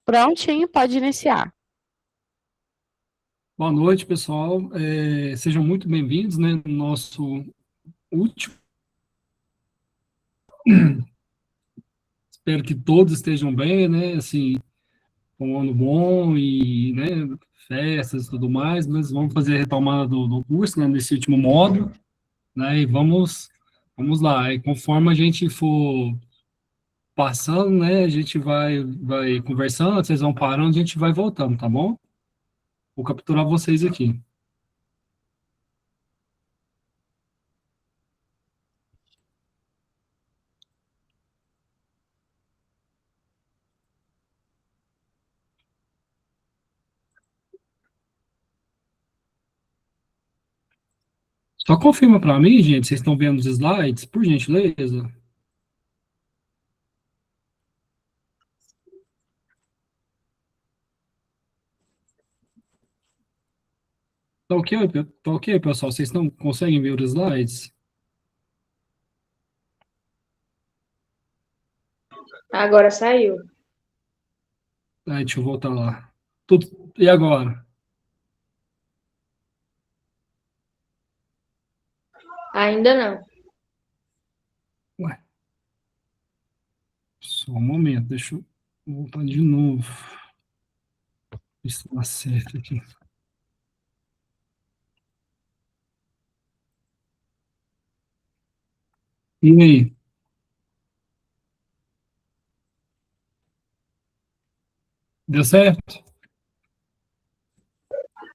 Prontinho, pode iniciar. Boa noite, pessoal. Sejam muito bem-vindos, né, no nosso último. Espero que todos estejam bem, né, assim, com um ano bom e, né, festas e tudo mais, mas vamos fazer a retomada do curso, né, nesse último módulo, né, e vamos lá. E conforme a gente for passando, né, a gente vai conversando, vocês vão parando, a gente vai voltando, tá bom? Vou capturar vocês aqui. Só confirma para mim, gente, vocês estão vendo os slides, por gentileza? Tá ok, pessoal? Vocês não conseguem ver os slides? Agora saiu. Deixa eu voltar lá. E agora? Ainda não. Ué, só um momento, deixa eu voltar de novo. Isso tá certo aqui. E aí? Deu certo?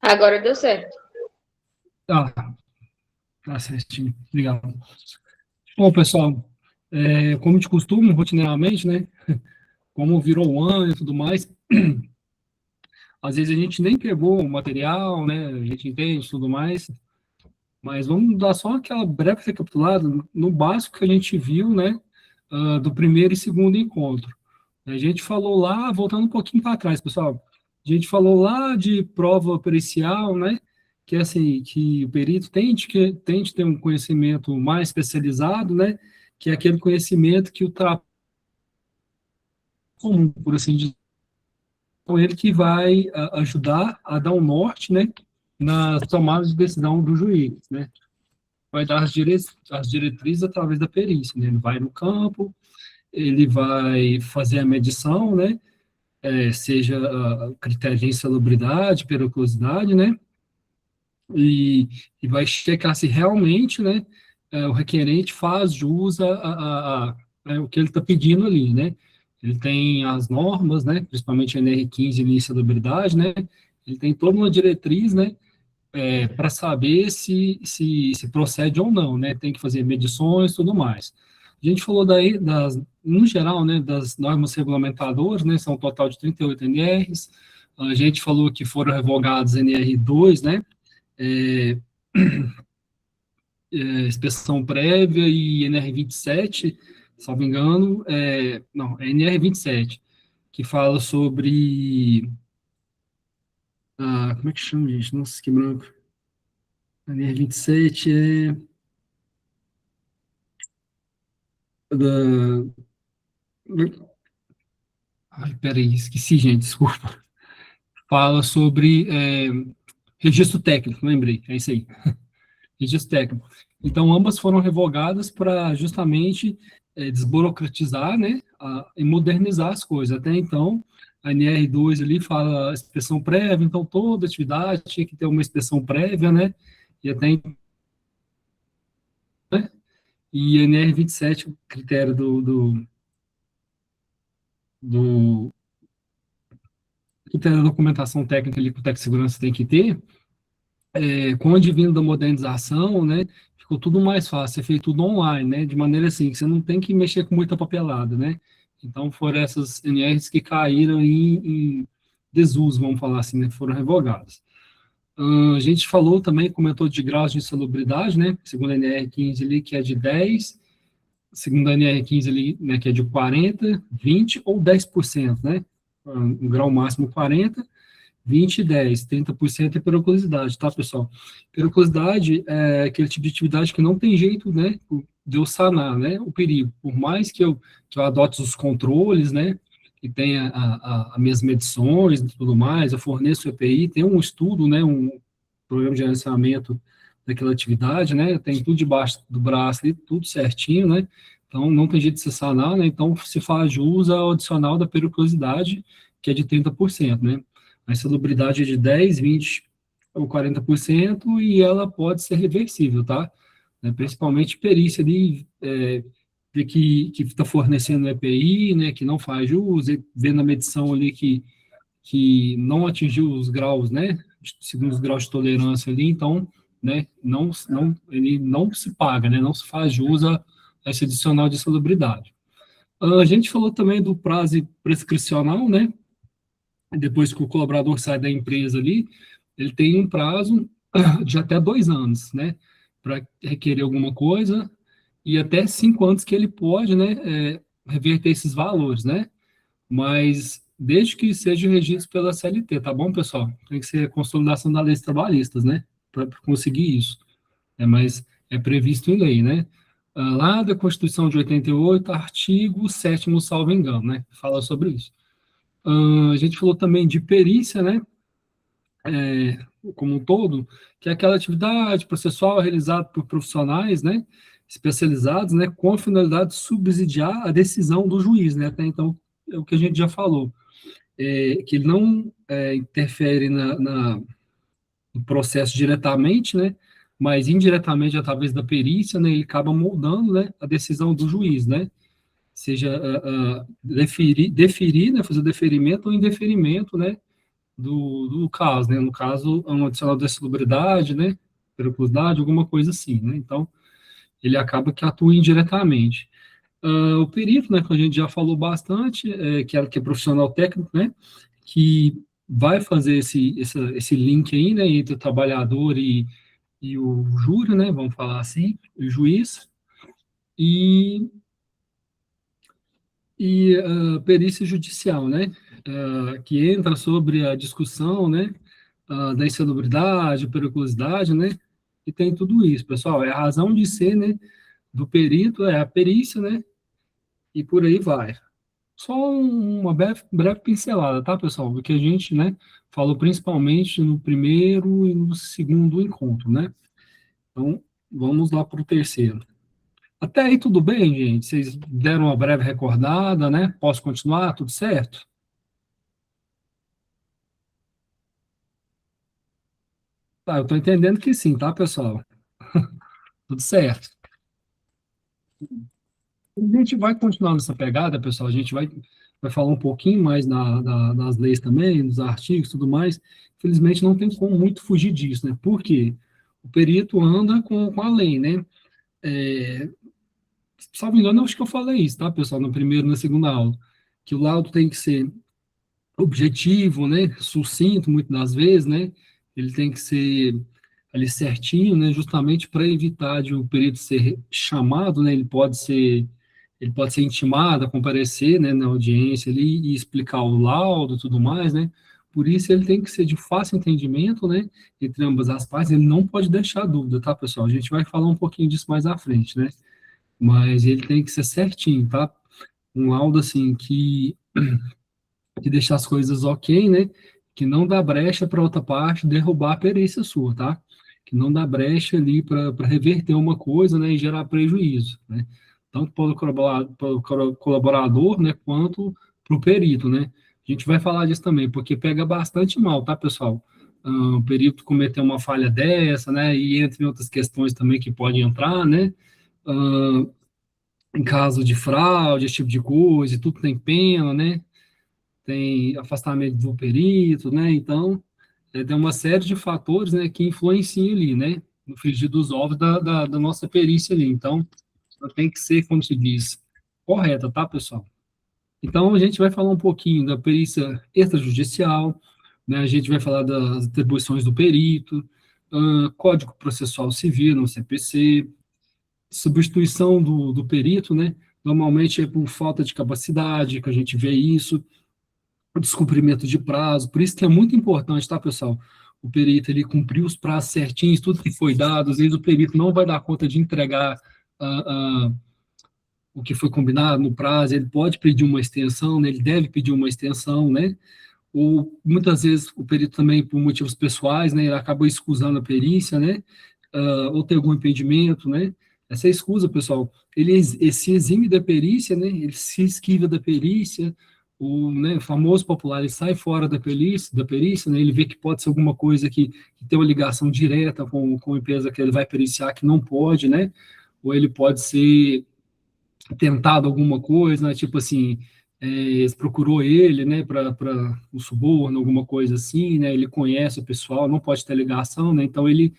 Agora deu certo. Ah, tá certinho. Obrigado. Bom, pessoal, como de costume, rotineiramente, né? Como virou o ano e tudo mais, às vezes a gente nem pegou o material, né? A gente entende tudo mais, mas vamos dar só aquela breve recapitulada no básico que a gente viu, né, do primeiro e segundo encontro. A gente falou lá, voltando um pouquinho para trás, pessoal, a gente falou lá de prova pericial, né, que é assim, que o perito tente ter um conhecimento mais especializado, né, que é aquele conhecimento que o trabalho comum, por assim dizer, com ele que vai ajudar a dar um norte, né, nas tomadas de decisão do juiz, né, vai dar as diretrizes através da perícia, né? Ele vai no campo, ele vai fazer a medição, né? Seja critério de insalubridade, periculosidade, né? E, e vai checar se realmente, né? O requerente faz jus o que ele está pedindo ali, né? Ele tem as normas, né? Principalmente a NR15 de insalubridade, né? Ele tem toda uma diretriz, né? Para saber se procede ou não, né? Tem que fazer medições e tudo mais. A gente falou daí, no geral, né, das normas regulamentadoras, né? São um total de 38 NRs. A gente falou que foram revogados NR2, né? É, inspeção prévia e NR27, se não me engano, não, é NR27, que fala sobre. Como é que chama, gente? Nossa, que branco. NR27 da. Ai, peraí, esqueci, gente, desculpa. Fala sobre registro técnico, lembrei, é isso aí, registro técnico. Então, ambas foram revogadas para justamente desburocratizar, né, e modernizar as coisas. Até então, a NR2 ali fala inspeção prévia, então toda atividade tinha que ter uma inspeção prévia, né, e até então, né, e a NR27, o critério do que tem a documentação técnica ali que o técnico de segurança tem que ter, com o advento da modernização, né, ficou tudo mais fácil, é feito tudo online, né, de maneira assim, que você não tem que mexer com muita papelada, né, então foram essas NRs que caíram em desuso, vamos falar assim, né, foram revogadas. A gente falou também, comentou de graus de insalubridade, né, segundo a NR15 ali, que é de 10, segundo a NR15 ali, né, que é de 40, 20 ou 10%, né, um grau máximo 40, 20 e 10, 30% é periculosidade, tá, pessoal? Periculosidade é aquele tipo de atividade que não tem jeito, né, de eu sanar, né, o perigo. Por mais que eu adote os controles, né, que tem as minhas medições e tudo mais, eu forneço o EPI, tem um estudo, né, um programa de gerenciamento daquela atividade, né, tem tudo debaixo do braço ali, tudo certinho, né, então não tem jeito de se sanar, né, então se faz jus ao adicional da periculosidade, que é de 30%, né, a insalubridade é de 10, 20 ou 40%, e ela pode ser reversível, tá, né, principalmente perícia ali, de que está fornecendo EPI, né, que não faz jus, e vê na medição ali que não atingiu os graus, né, segundo os graus de tolerância ali, então, né, ele não se paga, né, não se faz jus a esse adicional de insalubridade. A gente falou também do prazo prescricional, né, depois que o colaborador sai da empresa ali, ele tem um prazo de até 2 anos, né, para requerer alguma coisa, e até 5 anos que ele pode, né, reverter esses valores, né, mas desde que seja registro pela CLT, tá bom, pessoal? Tem que ser consolidação das leis trabalhistas, né, para conseguir isso, mas é previsto em lei, né, lá da Constituição de 88, artigo 7º, salvo engano, né, fala sobre isso. A gente falou também de perícia, né, como um todo, que é aquela atividade processual realizada por profissionais, né, especializados, né, com a finalidade de subsidiar a decisão do juiz, né, até então, é o que a gente já falou, que ele não interfere no processo diretamente, né, mas indiretamente, através da perícia, né, ele acaba moldando, né, a decisão do juiz, né, seja deferir, né, fazer o deferimento ou indeferimento, né, do caso, né? No caso, é um adicional de insalubridade, né? Periculosidade, alguma coisa assim, né? Então, ele acaba que atua indiretamente. O perito, né, que a gente já falou bastante, que é profissional técnico, né? Que vai fazer esse link aí, né? Entre o trabalhador e o júri, né? Vamos falar assim, o juiz. E perícia judicial, né, que entra sobre a discussão, né, da insalubridade, periculosidade, né, e tem tudo isso, pessoal, é a razão de ser, né, do perito, é a perícia, né, e por aí vai. Só uma breve pincelada, tá, pessoal, do que a gente, né, falou principalmente no primeiro e no segundo encontro, né, então, vamos lá para o terceiro. Até aí tudo bem, gente? Vocês deram uma breve recordada, né? Posso continuar? Tudo certo? Tá, eu estou entendendo que sim, tá, pessoal? Tudo certo. A gente vai continuar nessa pegada, pessoal. A gente vai falar um pouquinho mais nas leis também, nos artigos e tudo mais. Infelizmente, não tem como muito fugir disso, né? Por quê? O perito anda com a lei, né? É, salvo engano, eu acho que eu falei isso, tá, pessoal? No primeiro e na segunda aula. Que o laudo tem que ser objetivo, né, sucinto, muitas das vezes, né, ele tem que ser ali certinho, né, justamente para evitar de o perito ser chamado, né, ele pode ser intimado a comparecer, né, na audiência ali e explicar o laudo e tudo mais, né, por isso ele tem que ser de fácil entendimento, né, entre ambas as partes, ele não pode deixar dúvida, tá, pessoal? A gente vai falar um pouquinho disso mais à frente, né, mas ele tem que ser certinho, tá? Um laudo, assim, que deixar as coisas ok, né? Que não dá brecha para outra parte derrubar a perícia sua, tá? Que não dá brecha ali para reverter uma coisa, né? E gerar prejuízo, né? Tanto para o colaborador, né? Quanto para o perito, né? A gente vai falar disso também, porque pega bastante mal, tá, pessoal? O perito cometer uma falha dessa, né? E entre outras questões também que podem entrar, né? Ah, em caso de fraude, esse tipo de coisa, e tudo tem pena, né? Tem afastamento do perito, né? Então, tem uma série de fatores, né, que influenciam ali, né, no frigir dos ovos da nossa perícia ali. Então, ela tem que ser, como se diz, correta, tá, pessoal? Então, a gente vai falar um pouquinho da perícia extrajudicial, né? A gente vai falar das atribuições do perito, Código Processual Civil, no CPC, substituição do perito, né? Normalmente é por falta de capacidade que a gente vê isso, o descumprimento de prazo, por isso que é muito importante, tá, pessoal? O perito, ele cumprir os prazos certinhos, tudo que foi dado, às vezes o perito não vai dar conta de entregar o que foi combinado no prazo, ele pode pedir uma extensão, né, ele deve pedir uma extensão, né, ou muitas vezes o perito também, por motivos pessoais, né, ele acaba escusando a perícia, né, ou tem algum impedimento, né, essa escusa, pessoal, ele se exime da perícia, né, ele se esquiva da perícia, o, né, famoso popular, ele sai fora da perícia, né, ele vê que pode ser alguma coisa que tem uma ligação direta com a empresa que ele vai periciar, que não pode, né, ou ele pode ser tentado alguma coisa, né, tipo assim, procurou ele, né, para um suborno, alguma coisa assim, né, ele conhece o pessoal, não pode ter ligação, né, então ele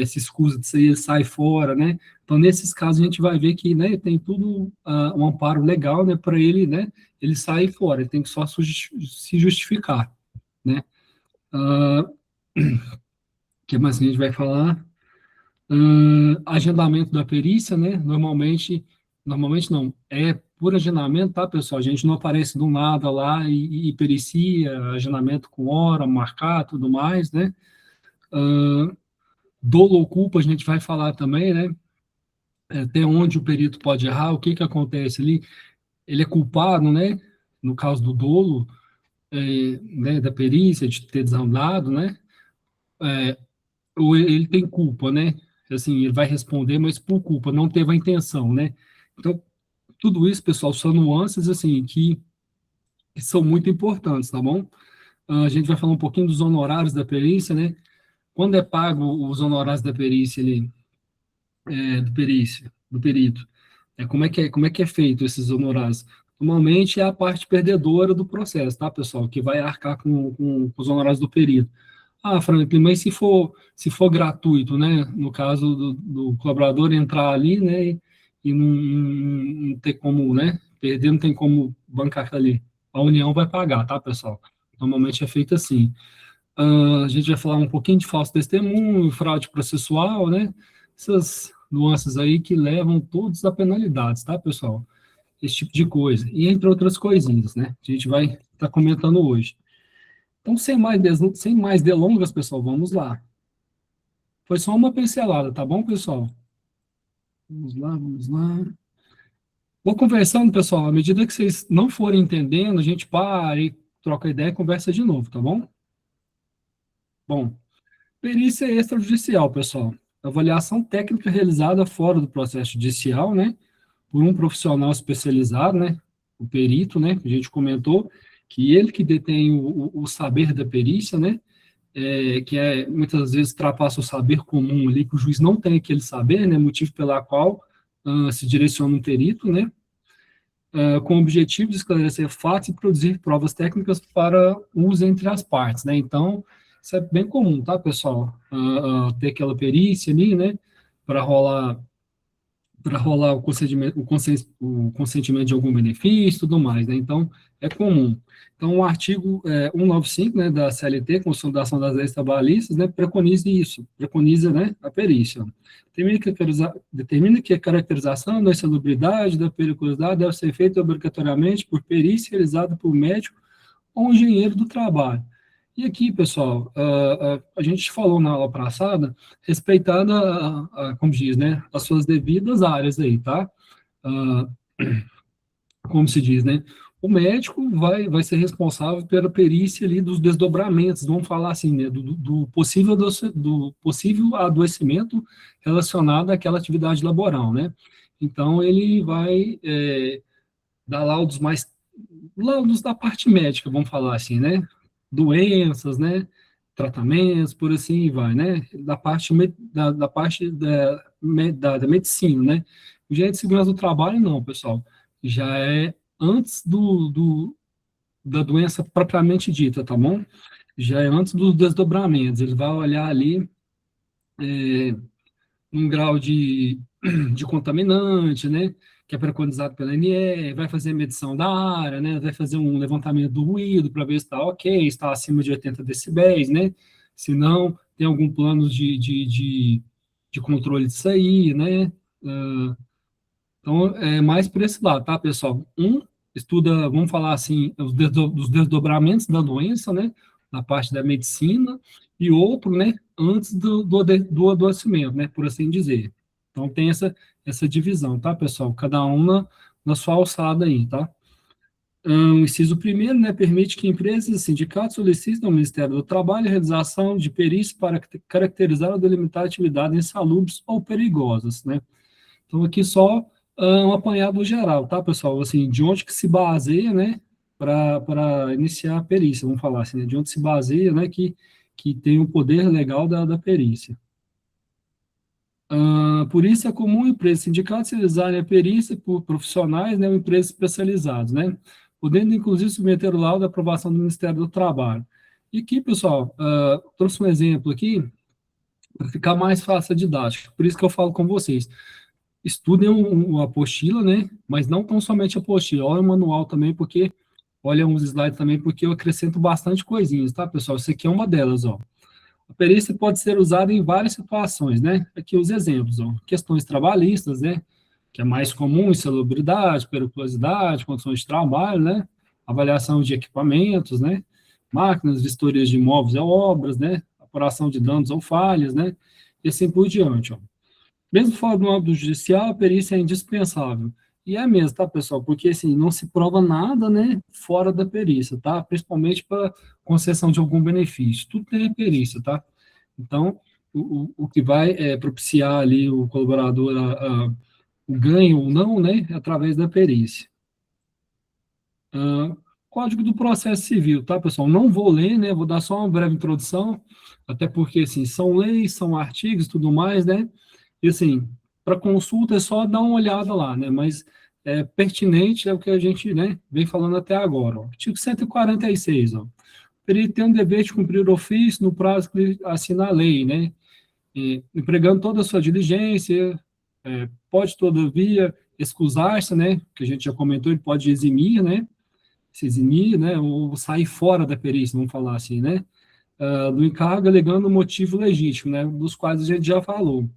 se escusa disso aí, ele sai fora, né, então nesses casos a gente vai ver que, né, tem tudo um amparo legal, né, para ele, né, ele sair fora, ele tem que só se justificar, né. Que mais que a gente vai falar? Agendamento da perícia, né? Normalmente não, é por agendamento, tá, pessoal? A gente não aparece do nada lá e pericia, agendamento com hora, marcar, tudo mais, né? Dolo ou culpa, a gente vai falar também, né? Até onde o perito pode errar, o que que acontece ali? Ele é culpado, né? No caso do dolo, né, da perícia, de ter desandado, né? Ou ele tem culpa, né? Assim, ele vai responder, mas por culpa, não teve a intenção, né? Então, tudo isso, pessoal, são nuances, assim, que são muito importantes, tá bom? A gente vai falar um pouquinho dos honorários da perícia, né? Quando é pago os honorários da perícia ali, do perito, como é que é feito esses honorários? Normalmente é a parte perdedora do processo, tá, pessoal? Que vai arcar com os honorários do perito. Ah, Franklin, mas se for gratuito, né? No caso do colaborador entrar ali, né? E não ter como, né? Perder, não tem como bancar ali. A União vai pagar, tá, pessoal? Normalmente é feito assim. A gente vai falar um pouquinho de falso testemunho, fraude processual, né? Essas nuances aí que levam todos a penalidades, tá, pessoal? Esse tipo de coisa. E entre outras coisinhas, né? A gente vai estar comentando hoje. Então, sem mais delongas, pessoal, vamos lá. Foi só uma pincelada, tá bom, pessoal? Vamos lá, vamos lá. Vou conversando, pessoal. À medida que vocês não forem entendendo, a gente para e troca ideia e conversa de novo, tá bom? Bom, perícia extrajudicial, pessoal. Avaliação técnica realizada fora do processo judicial, né? Por um profissional especializado, né? O perito, né? Que a gente comentou, que ele que detém o saber da perícia, né? Muitas vezes ultrapassa o saber comum ali, que o juiz não tem aquele saber, né, motivo pela qual se direciona um perito, né, com o objetivo de esclarecer fatos e produzir provas técnicas para uso entre as partes, né, então, isso é bem comum, tá, pessoal, ter aquela perícia ali, né, para rolar o consentimento de algum benefício e tudo mais, né? Então, é comum. Então, o artigo 195, né, da CLT, Consolidação das Leis Trabalhistas, né, preconiza isso, preconiza, né, a perícia. Determina que a caracterização da insalubridade, da periculosidade deve ser feita obrigatoriamente por perícia realizada por médico ou engenheiro do trabalho. E aqui, pessoal, a gente falou na aula passada, respeitando, como diz, né, as suas devidas áreas aí, tá? Como se diz, né? O médico vai ser responsável pela perícia ali dos desdobramentos, vamos falar assim, né, do possível adoecimento relacionado àquela atividade laboral, né? Então, ele vai dar laudos da parte médica, vamos falar assim, né? Doenças, né? Tratamentos, por assim vai, né? Da parte da medicina, né? O direito de segurança do trabalho, não, pessoal. Já é antes da doença propriamente dita, tá bom? Já é antes dos desdobramentos. Ele vai olhar ali um grau de contaminante, né? Que é preconizado pela ANR, vai fazer medição da área, né? Vai fazer um levantamento do ruído para ver se está ok, está acima de 80 decibéis, né? Se não, tem algum plano de controle disso aí, né? Então, é mais por esse lado, tá, pessoal? Estuda, vamos falar assim, os desdobramentos da doença, né? Na parte da medicina, e outro, né? Antes do adoecimento, né? Por assim dizer. Então, tem essa divisão, tá, pessoal? Cada uma na sua alçada aí, tá? Inciso primeiro, né, permite que empresas e sindicatos solicitem ao Ministério do Trabalho a realização de perícias para caracterizar ou delimitar atividades insalubres ou perigosas, né? Então, aqui só um apanhado geral, tá, pessoal? Assim, de onde que se baseia, né, para iniciar a perícia, vamos falar assim, né? De onde se baseia, né, que tem o poder legal da perícia. Por isso é comum empresas e sindicatos realizarem a perícia por profissionais, né, ou empresas especializadas, né, podendo inclusive submeter o laudo à aprovação do Ministério do Trabalho. E aqui, pessoal, trouxe um exemplo aqui para ficar mais fácil a didática, por isso que eu falo com vocês. Estudem uma apostila, né, mas não tão somente a apostila, olha o manual também, porque, olha uns slides também, porque eu acrescento bastante coisinhas, tá, pessoal? Isso aqui é uma delas, ó. A perícia pode ser usada em várias situações, né? Aqui os exemplos, ó. Questões trabalhistas, né? Que é mais comum, insalubridade, periculosidade, condições de trabalho, né? Avaliação de equipamentos, né? Máquinas, vistorias de imóveis ou obras, né? Apuração de danos ou falhas, né? E assim por diante, ó. Mesmo fora do âmbito judicial, a perícia é indispensável. E é mesmo, tá, pessoal? Porque, assim, não se prova nada, né, fora da perícia, tá? Principalmente para concessão de algum benefício. Tudo tem a perícia, tá? Então, o que vai propiciar ali o colaborador o ganho ou não, né, é através da perícia. Código do Processo Civil, tá, pessoal? Não vou ler, né, vou dar só uma breve introdução, até porque, assim, são leis, são artigos e tudo mais, né? E, assim, para consulta é só dar uma olhada lá, né? Mas é pertinente é o que a gente, né, vem falando até agora. Ó. Artigo 146, ó. O perito tem um dever de cumprir o ofício no prazo que ele assina a lei, né? Empregando toda a sua diligência, pode, todavia, excusar-se, né? Que a gente já comentou, ele pode eximir, né? Se eximir, né? Ou sair fora da perícia, vamos falar assim, né? Do encargo alegando motivo legítimo, né? Dos quais a gente já falou.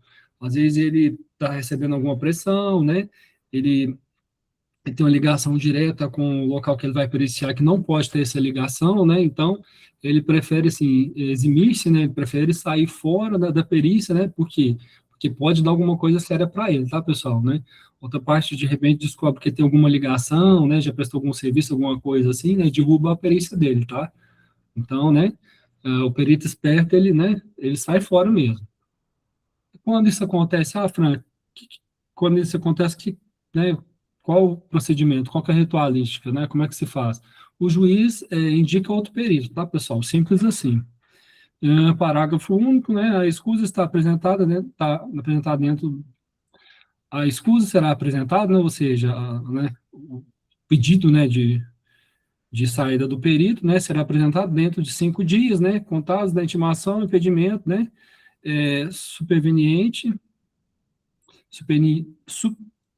Às vezes ele está recebendo alguma pressão, né? Ele tem uma ligação direta com o local que ele vai periciar, que não pode ter essa ligação, né? Então, ele prefere, assim, eximir-se, né? Ele prefere sair fora da perícia, né? Por quê? Porque pode dar alguma coisa séria para ele, tá, pessoal, né? Outra parte, de repente, descobre que tem alguma ligação, né? Já prestou algum serviço, alguma coisa assim, né? Derruba a perícia dele, tá? Então, né? O perito esperto, ele, né? Ele sai fora mesmo. Quando isso acontece, Fran, quando isso acontece, né, qual o procedimento, qual que é a ritualística, né, como é que se faz? O juiz indica outro perito, tá, pessoal? Simples assim. Parágrafo único, né, a escusa está apresentada, né, a escusa será apresentada, né, ou seja, né, o pedido, né, de saída do perito, né, será apresentado dentro de 5 dias, né, contados da intimação, impedimento, né, superveniente,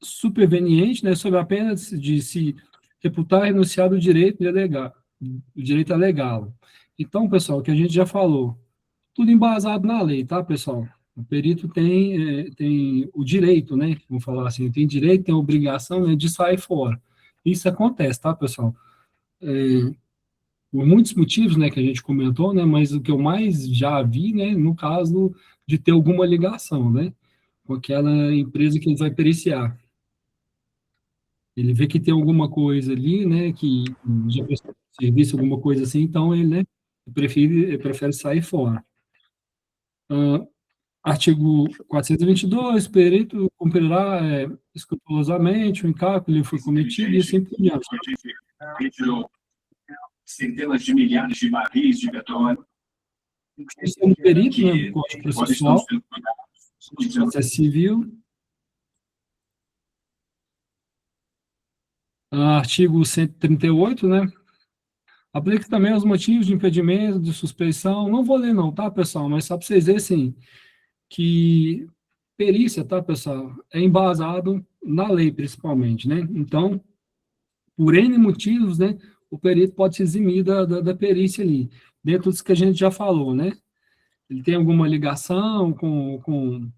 superveniente, né, sob a pena de se reputar renunciado o direito de alegar, o direito a alegá-lo. Então, pessoal, o que a gente já falou, tudo embasado na lei, tá, pessoal? O perito tem o direito, né, vamos falar assim, tem direito, tem a obrigação, né, de sair fora. Isso acontece, tá, pessoal? Por muitos motivos, né, que a gente comentou, né, mas o que eu mais já vi, né, no caso de ter alguma ligação, né, com aquela empresa que ele vai periciar. Ele vê que tem alguma coisa ali, né, que já prestou serviço, alguma coisa assim, então ele, né, prefere sair fora. Artigo 422, perito cumprirá escrupulosamente o encargo que lhe foi cometido e assim por diante. Centenas de milhares de barris de petróleo. Isso é um perito, né, Código Processual, Processo Civil. Artigo 138, né? Aplica também aos motivos de impedimento, de suspeição. Não vou ler não, tá, pessoal? Mas só para vocês verem, assim, que perícia, tá, pessoal, é embasado na lei, principalmente, né? Então, por N motivos, né, o perito pode se eximir da perícia ali, dentro dos que a gente já falou, né? Ele tem alguma ligação com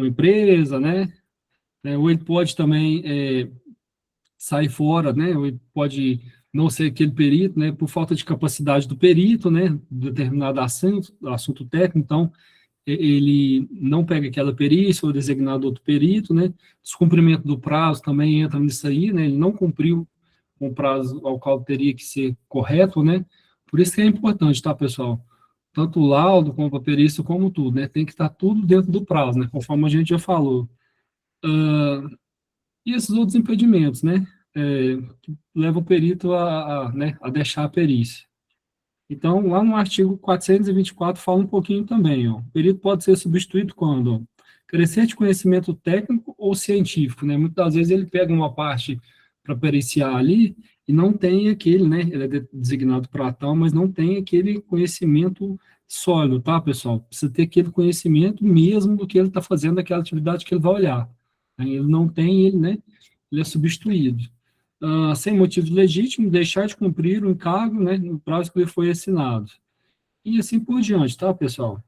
empresa, né? Ou ele pode também sair fora, né? Ou ele pode não ser aquele perito, né? Por falta de capacidade do perito, né? Determinado assunto técnico, então ele não pega aquela perícia ou designado outro perito, né? Descumprimento do prazo também entra nisso aí, né? Ele não cumpriu com o prazo ao qual teria que ser correto, né? Por isso que é importante, tá, pessoal? Tanto o laudo, como a perícia, como tudo, né? Tem que estar tudo dentro do prazo, né? Conforme a gente já falou. E esses outros impedimentos, né? Que levam o perito né, a deixar a perícia. Então, lá no artigo 424 fala um pouquinho também, ó. O perito pode ser substituído quando? Ó, crescer de conhecimento técnico ou científico, né? Muitas das vezes ele pega uma parte para periciar ali e não tem aquele, né? Ele é designado para tal, mas não tem aquele conhecimento sólido, tá, pessoal? Precisa ter aquele conhecimento mesmo do que ele está fazendo, daquela atividade que ele vai olhar. Ele não tem, né? Ele é substituído. Sem motivo legítimo, deixar de cumprir o encargo, né, no prazo que lhe foi assinado. E assim por diante, tá, pessoal?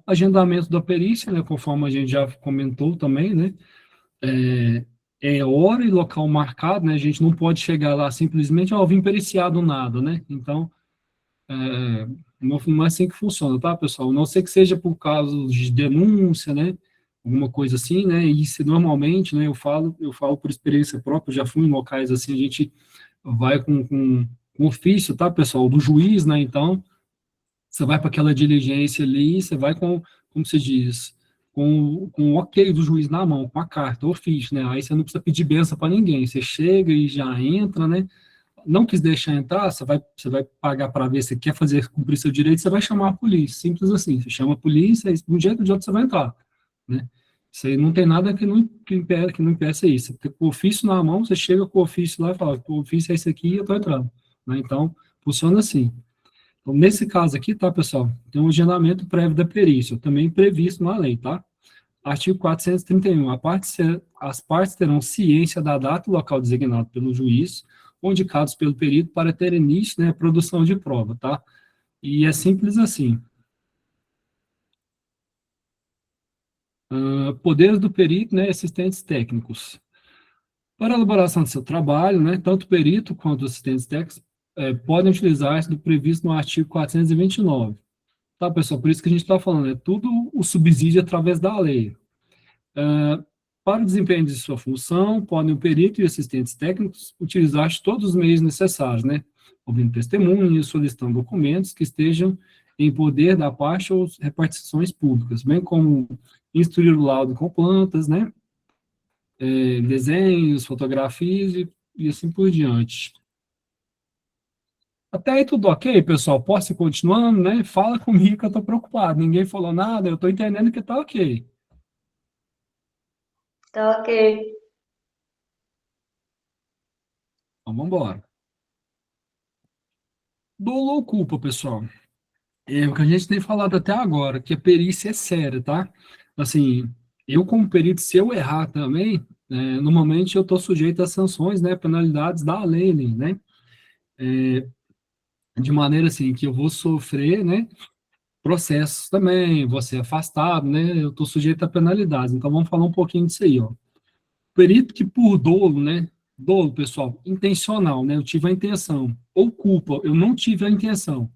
Agendamento da perícia, né, conforme a gente já comentou também, né, hora e local marcado, né, a gente não pode chegar lá simplesmente, vim periciar do nada, né, então, não é assim que funciona, tá, pessoal? A não ser que seja por causa de denúncia, né, alguma coisa assim, né, e se normalmente, né, eu falo por experiência própria, já fui em locais assim, a gente vai com ofício, tá, pessoal, do juiz, né, então, você vai para aquela diligência ali, você vai como se diz, com o ok do juiz na mão, com a carta, ofício, né, aí você não precisa pedir benção para ninguém, você chega e já entra, né, não quis deixar entrar, você vai pagar para ver se quer fazer cumprir seu direito, você vai chamar a polícia, simples assim, você chama a polícia, e de um jeito ou de outro você vai entrar, né? Isso aí não tem nada que não impeça isso. Você tem com o ofício na mão, você chega com o ofício lá e fala, o ofício é esse aqui e eu estou entrando, né? Então, funciona assim. Então, nesse caso aqui, tá, pessoal, tem um agendamento prévio da perícia, também previsto na lei, tá? Artigo 431, as partes terão ciência da data e local designado pelo juiz, ou indicados pelo perito para ter início, né, produção de prova, tá? E é simples assim. Poderes do perito, né, assistentes técnicos. Para a elaboração do seu trabalho, né, tanto o perito quanto os assistentes técnicos podem utilizar-se do previsto no artigo 429. Tá, pessoal? Por isso que a gente está falando, é tudo o subsídio através da lei. Para o desempenho de sua função, podem o perito e assistentes técnicos utilizar todos os meios necessários, né? Ouvindo testemunhas, solicitando documentos que estejam em poder da parte ou repartições públicas, bem como instruir o laudo com plantas, né? Desenhos, fotografias e assim por diante. Até aí tudo ok, pessoal? Posso ir continuando, né? Fala comigo que eu estou preocupado. Ninguém falou nada, eu estou entendendo que está ok. Tá ok. Então, vamos embora. Dolo ou culpa, pessoal? É o que a gente tem falado até agora, que a perícia é séria, tá? Assim, eu como perito, se eu errar também, normalmente eu estou sujeito às sanções, né, penalidades da lei, né? De maneira assim, que eu vou sofrer, né, processos também, vou ser afastado, né? Eu estou sujeito a penalidades. Então, vamos falar um pouquinho disso aí, ó. Perito que por dolo, né? Dolo, pessoal, intencional, né? Eu tive a intenção. Ou culpa, eu não tive a intenção.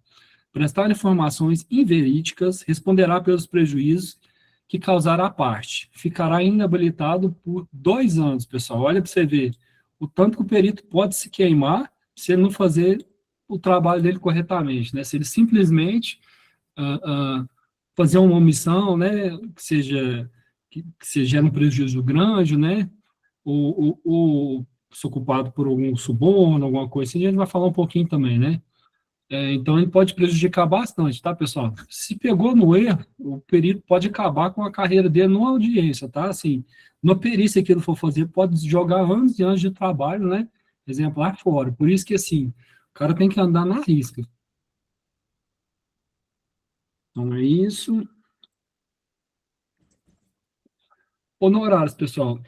Prestar informações inverídicas, responderá pelos prejuízos que causará a parte. Ficará inabilitado por 2 anos, pessoal. Olha para você ver o tanto que o perito pode se queimar se ele não fazer o trabalho dele corretamente, né? Se ele simplesmente fazer uma omissão, né? Que seja gere um prejuízo grande, né? Ou ser culpado por algum suborno, alguma coisa assim, a gente vai falar um pouquinho também, né? Então, ele pode prejudicar bastante, tá, pessoal? Se pegou no erro, o perito pode acabar com a carreira dele numa audiência, tá? Assim, numa perícia que ele for fazer, pode jogar anos e anos de trabalho, né? Exemplar fora. Por isso que, assim, o cara tem que andar na risca. Então, é isso. Honorários, pessoal.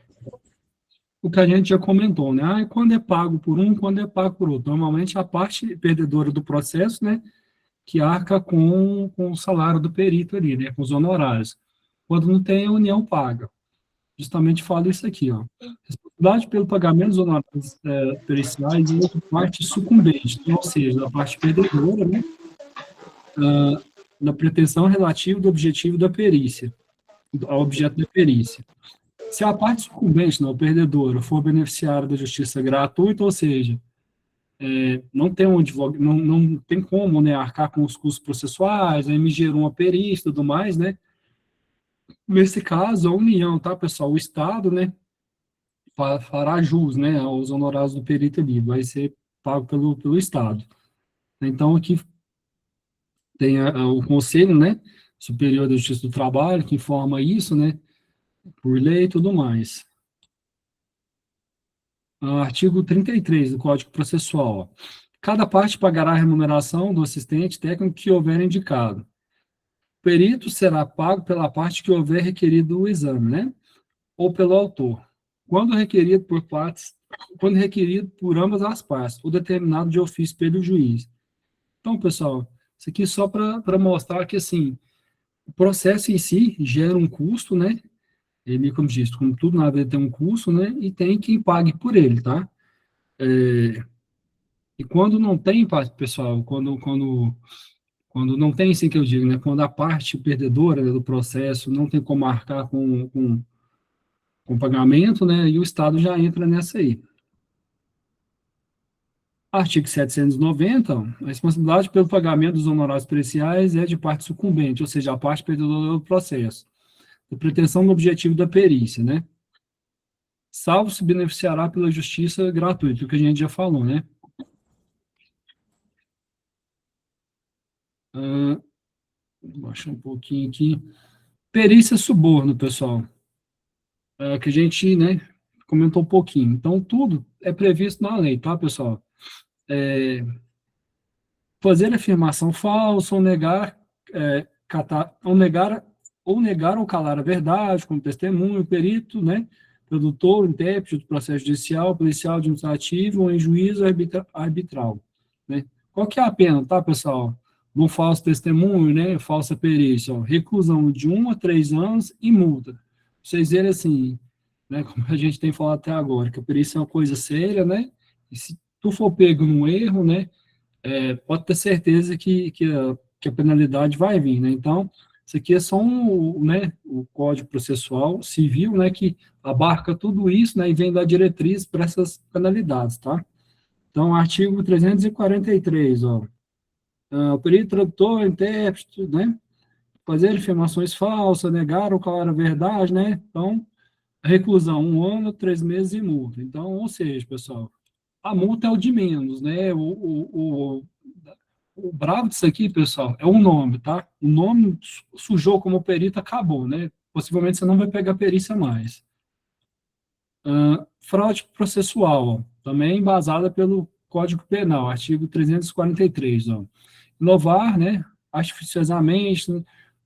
O que a gente já comentou, né? Quando é pago por um, quando é pago por outro. Normalmente, a parte perdedora do processo, né? Que arca com o salário do perito ali, né, com os honorários. Quando não tem, a União paga. Justamente fala isso aqui, ó. Responsabilidade pelo pagamento dos honorários periciais e outra parte sucumbente, ou seja, a parte perdedora, né, na pretensão relativa do objetivo da perícia, ao objeto da perícia. Se a parte sucumbente, não, perdedora, for beneficiária da justiça gratuita, ou seja, não tem um advogado, não tem como, né, arcar com os custos processuais, aí me gerou uma perícia e tudo mais, né? Nesse caso, a União, tá, pessoal? O Estado, né, fará jus, né, aos honorários do perito ali, vai ser pago pelo Estado. Então, aqui tem o Conselho, né, Superior da Justiça do Trabalho, que informa isso, né, por lei e tudo mais. Artigo 33 do Código Processual. Cada parte pagará a remuneração do assistente técnico que houver indicado. O perito será pago pela parte que houver requerido o exame, né? Ou pelo autor. Quando requerido por ambas as partes, ou determinado de ofício pelo juiz. Então, pessoal, isso aqui é só para mostrar que, assim, o processo em si gera um custo, né? Ele, como disse, como tudo na vida tem um custo, né? E tem quem pague por ele, tá? E quando não tem, pessoal, quando não tem, assim que eu digo, né? Quando a parte perdedora, né, do processo não tem como marcar com pagamento, né? E o Estado já entra nessa aí. Artigo 790, a responsabilidade pelo pagamento dos honorários periciais é de parte sucumbente, ou seja, a parte perdedora do processo, de pretensão do objetivo da perícia, né? Salvo se beneficiará pela justiça gratuita, o que a gente já falou, né? Vou baixar um pouquinho aqui. Perícia suborno, pessoal. Que a gente, né, comentou um pouquinho. Então, tudo é previsto na lei, tá, pessoal? Fazer afirmação falsa ou negar, ou negar ou calar a verdade, como testemunho, perito, né, produtor, intérprete do processo judicial, policial, administrativo ou em juízo arbitral, né? Qual que é a pena, tá, pessoal? Um falso testemunho, né, falsa perícia, ó, reclusão de 1 a 3 anos e multa. Vocês verem assim, né, como a gente tem falado até agora, que a perícia é uma coisa séria, né, e se tu for pego num erro, né, pode ter certeza que a penalidade vai vir, né? Então, isso aqui é só né, o Código Processual Civil, né, que abarca tudo isso, né, e vem dar diretriz para essas penalidades, tá? Então, artigo 343, ó, o perito tradutor, intérprete, né, fazer afirmações falsas, negar ou calar a verdade, né? Então, reclusão, 1 ano, 3 meses e multa. Então, ou seja, pessoal, a multa é o de menos, né? O bravo disso aqui, pessoal, é o nome, tá? O nome sujou como perito, acabou, né? Possivelmente você não vai pegar perícia mais. Fraude processual, ó, também embasada pelo Código Penal, artigo 343, ó. Inovar, né, artificiosamente, né,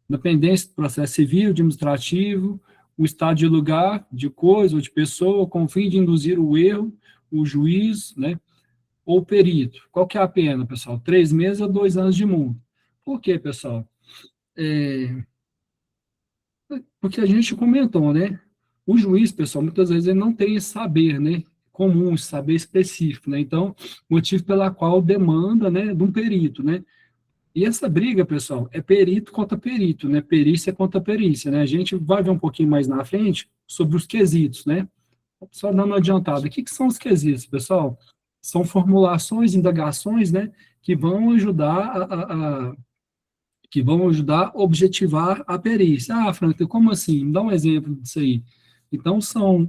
dependência do processo civil, administrativo, o estado de lugar, de coisa ou de pessoa, com o fim de induzir o erro, o juiz, né, ou perito. Qual que é a pena, pessoal? 3 meses a 2 anos de multa. Por quê, pessoal? Porque a gente comentou, né? O juiz, pessoal, muitas vezes ele não tem esse saber, né? Comum, esse saber específico, né? Então, motivo pela qual demanda, né, de um perito, né? E essa briga, pessoal, é perito contra perito, né? Perícia contra perícia, né? A gente vai ver um pouquinho mais na frente sobre os quesitos, né? Só dando uma adiantada. O que são os quesitos, pessoal? São formulações, indagações, né? Que vão ajudar a objetivar a perícia. Ah, Franklin, como assim? Me dá um exemplo disso aí. Então, são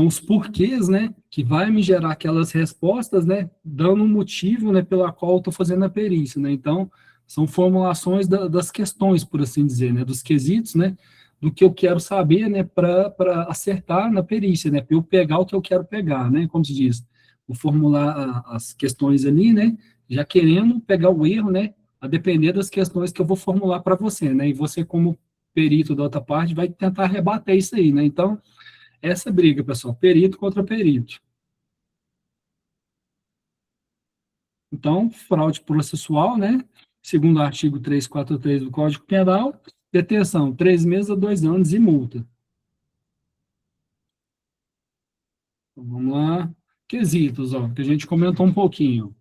os porquês, né, que vai me gerar aquelas respostas, né, dando um motivo, né, pela qual eu estou fazendo a perícia, né. Então, são formulações das questões, por assim dizer, né, dos quesitos, né, do que eu quero saber, né, para acertar na perícia, né, para eu pegar o que eu quero pegar, né, como se diz, vou formular as questões ali, né, já querendo pegar o erro, né, a depender das questões que eu vou formular para você, né, e você, como perito da outra parte, vai tentar rebater isso aí, né. Então, essa briga, pessoal, perito contra perito. Então, fraude processual, né? Segundo o artigo 343 do Código Penal, detenção, 3 meses a 2 anos e multa. Então, vamos lá. Quesitos, ó, que a gente comentou um pouquinho.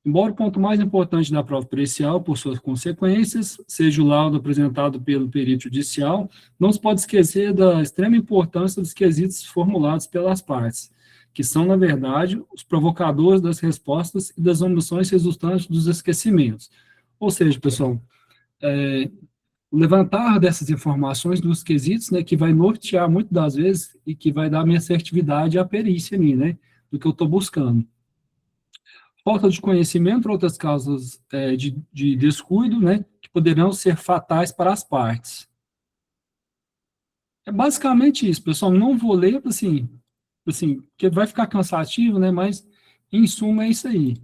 Embora o ponto mais importante da prova pericial, por suas consequências, seja o laudo apresentado pelo perito judicial, não se pode esquecer da extrema importância dos quesitos formulados pelas partes, que são, na verdade, os provocadores das respostas e das omissões resultantes dos esquecimentos. Ou seja, pessoal, o levantar dessas informações dos quesitos, né, que vai nortear muitas das vezes e que vai dar minha assertividade à perícia ali, né, do que eu estou buscando. Falta de conhecimento, outras causas de descuido, né, que poderão ser fatais para as partes. É basicamente isso, pessoal. Não vou ler, assim, porque vai ficar cansativo, né, mas, em suma, é isso aí.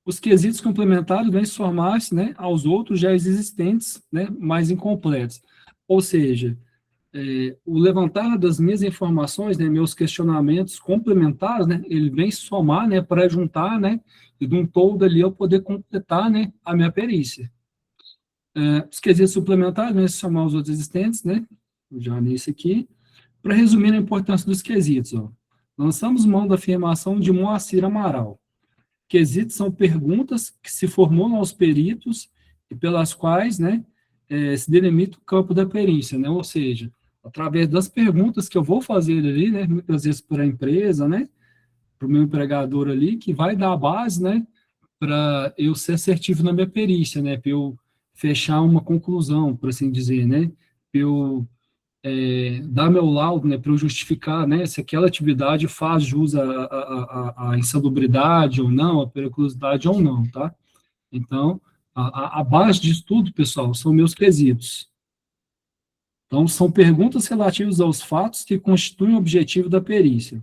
Os quesitos complementares vêm somar-se, né, aos outros já existentes, né, mais incompletos. Ou seja, o levantar das minhas informações, né, meus questionamentos complementares, né, ele vem somar, né, para juntar, né, e de um todo ali eu poder completar, né, a minha perícia. Os quesitos suplementares vêm somar aos outros existentes, né, já nesse aqui. Para resumir a importância dos quesitos, ó, lançamos mão da afirmação de Moacir Amaral. Quesitos são perguntas que se formulam aos peritos e pelas quais, né, se delimita o campo da perícia, né, ou seja, através das perguntas que eu vou fazer ali, né, muitas vezes para a empresa, né, para o meu empregador ali, que vai dar a base, né, para eu ser assertivo na minha perícia, né, para eu fechar uma conclusão, por assim dizer, né, para eu dar meu laudo, né, para eu justificar, né, se aquela atividade faz jus à insalubridade ou não, à periculosidade ou não, tá? Então, a base de estudo, pessoal, são meus quesitos. Então, são perguntas relativas aos fatos que constituem o objetivo da perícia,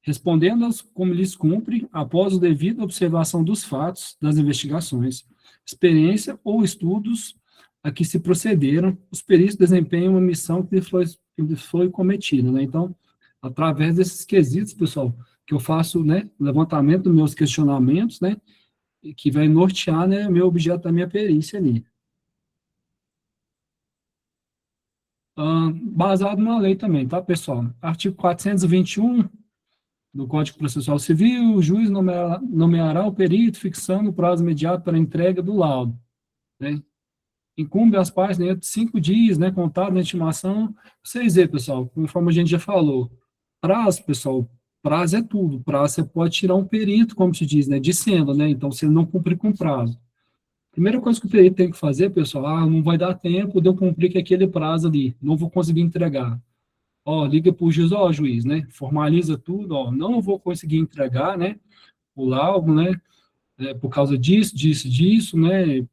respondendo-as como lhes cumpre, após a devida observação dos fatos, das investigações, experiência ou estudos a que se procederam, os peritos desempenham uma missão que lhes foi cometida, né? Então, através desses quesitos, pessoal, que eu faço, né, levantamento dos meus questionamentos, né, que vai nortear, né, o meu objeto da minha perícia ali. Baseado numa lei também, tá, pessoal? Artigo 421 do Código Processual Civil, o juiz nomeará o perito fixando o prazo imediato para a entrega do laudo, né? Incumbe às partes dentro de 5 dias, né, contado na intimação. Vocês vê, pessoal, conforme a gente já falou, prazo, pessoal, prazo é tudo. Prazo você pode tirar um perito, como se diz, né, de cena, né, então se ele não cumprir com prazo. Primeira coisa que o perito tem que fazer, pessoal, não vai dar tempo de eu cumprir com aquele prazo ali, não vou conseguir entregar. Ó, liga para o juiz, ó, juiz, né, formaliza tudo, ó, não vou conseguir entregar, né, o laudo, né, por causa disso, né,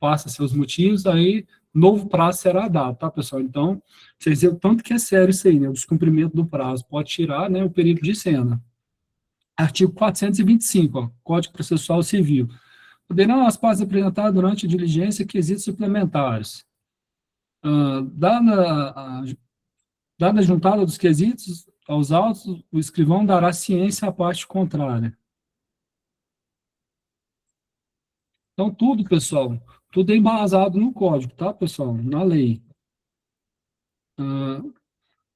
passa seus motivos, aí novo prazo será dado, tá, pessoal? Então, vocês veem o tanto que é sério isso aí, né, o descumprimento do prazo, pode tirar, né, o perito de cena. Artigo 425, ó, Código Processual Civil. Poderão as partes apresentar durante a diligência quesitos suplementares. Dada a juntada dos quesitos aos autos, o escrivão dará ciência à parte contrária. Então, tudo, pessoal, tudo é embasado no código, tá, pessoal? Na lei. A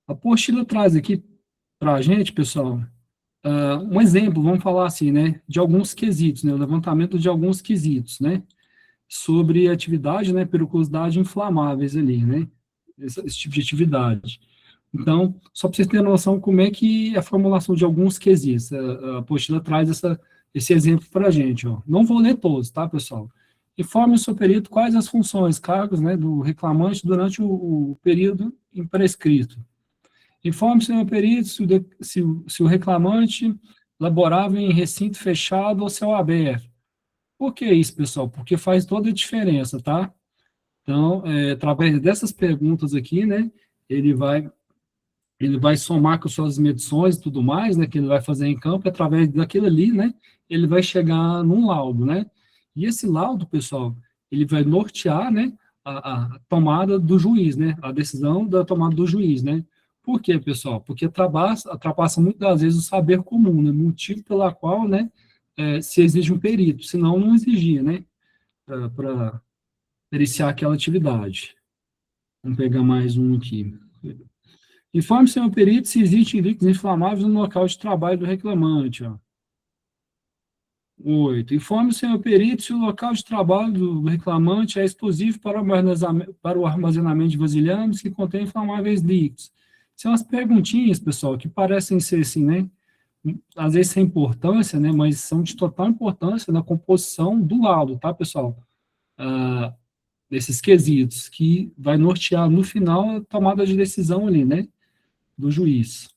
apostila traz aqui para a gente, pessoal, um exemplo, vamos falar assim, né, de alguns quesitos, né, o levantamento de alguns quesitos, né, sobre atividade, né, periculosidade inflamáveis ali, né, esse tipo de atividade. Então, só para vocês terem noção como é que a formulação de alguns quesitos, a apostila traz esse exemplo para a gente, ó. Não vou ler todos, tá, pessoal? Informe o seu perito quais as funções, cargos, né, do reclamante durante o período imprescrito. Informe o seu perito se o reclamante laborava em recinto fechado ou céu aberto. Por que isso, pessoal? Porque faz toda a diferença, tá? Então, através dessas perguntas aqui, né, ele vai somar com suas medições e tudo mais, né, que ele vai fazer em campo, através daquilo ali, né, ele vai chegar num laudo, né, e esse laudo, pessoal, ele vai nortear, né, a tomada do juiz, né, a decisão da tomada do juiz, né. Por quê, pessoal? Porque ultrapassa muitas das vezes o saber comum, né, motivo pela qual, né, se exige um perito, senão não exigia, né, para periciar aquela atividade. Vamos pegar mais um aqui. Informe, senhor perito, se existem líquidos inflamáveis no local de trabalho do reclamante. Ó. 8. Informe o senhor perito se o local de trabalho do reclamante é exclusivo para o armazenamento de vasilhames que contém inflamáveis líquidos. São as perguntinhas, pessoal, que parecem ser assim, né? Às vezes sem importância, né? Mas são de total importância na composição do laudo, tá, pessoal? Desses quesitos, que vai nortear no final a tomada de decisão ali, né? Do juiz.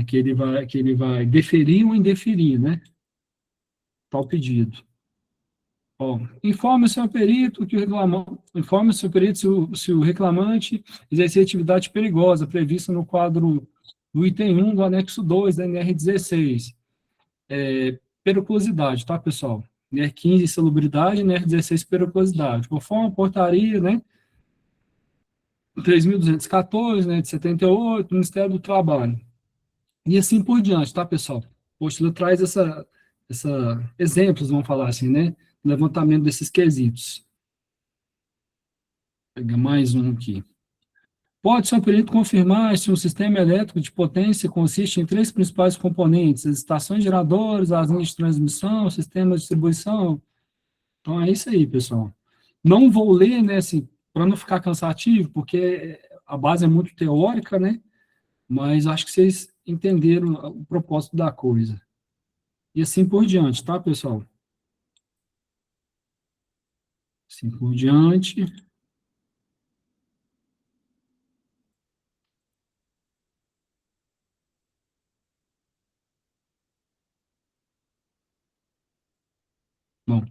Que ele vai deferir ou indeferir, né? Tal pedido. Bom, informe o seu perito que informe o seu perito se o reclamante exercer atividade perigosa prevista no quadro do item 1 do anexo 2 da NR16. Periculosidade, tá, pessoal? NR15, insalubridade, NR16, periculosidade. Conforme a portaria, né, 3.214, né, de 78, Ministério do Trabalho. E assim por diante, tá, pessoal? O apostila traz exemplos, vamos falar assim, né? Levantamento desses quesitos. Vou pegar mais um aqui. Pode ser um perito confirmar se um sistema elétrico de potência consiste em 3 principais componentes: as estações geradoras, as linhas de transmissão, o sistema de distribuição. Então, é isso aí, pessoal. Não vou ler, né, assim, para não ficar cansativo, porque a base é muito teórica, né? Mas acho que vocês entenderam o propósito da coisa. E assim por diante, tá, pessoal? Assim por diante. Bom,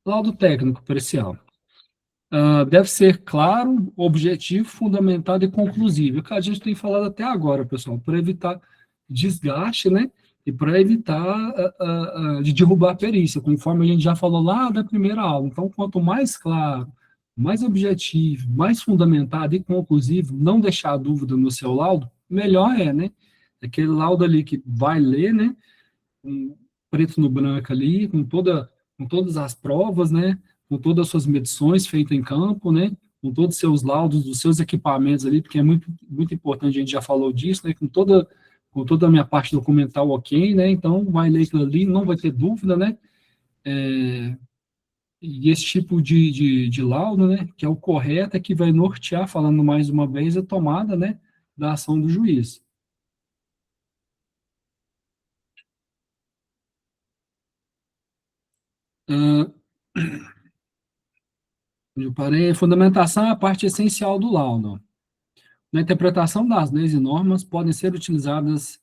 laudo técnico parcial. Deve ser claro, objetivo, fundamentado e conclusivo. O que a gente tem falado até agora, pessoal, para evitar desgaste, né? E para evitar de derrubar a perícia, conforme a gente já falou lá da primeira aula. Então, quanto mais claro, mais objetivo, mais fundamentado e conclusivo, não deixar dúvida no seu laudo, melhor é, né? Aquele laudo ali que vai ler, né? Um preto no branco ali, com todas as provas, né? Com todas as suas medições feitas em campo, né? Com todos os seus laudos, dos seus equipamentos ali, porque é muito, muito importante, a gente já falou disso, né? Com toda a minha parte documental ok, né? Então, vai ler aquilo ali, não vai ter dúvida, né? E esse tipo de laudo, né? Que é o correto, é que vai nortear, falando mais uma vez, a tomada, né? Da ação do juiz. Eu parei. Fundamentação é a parte essencial do laudo. Na interpretação das leis e normas, podem ser utilizadas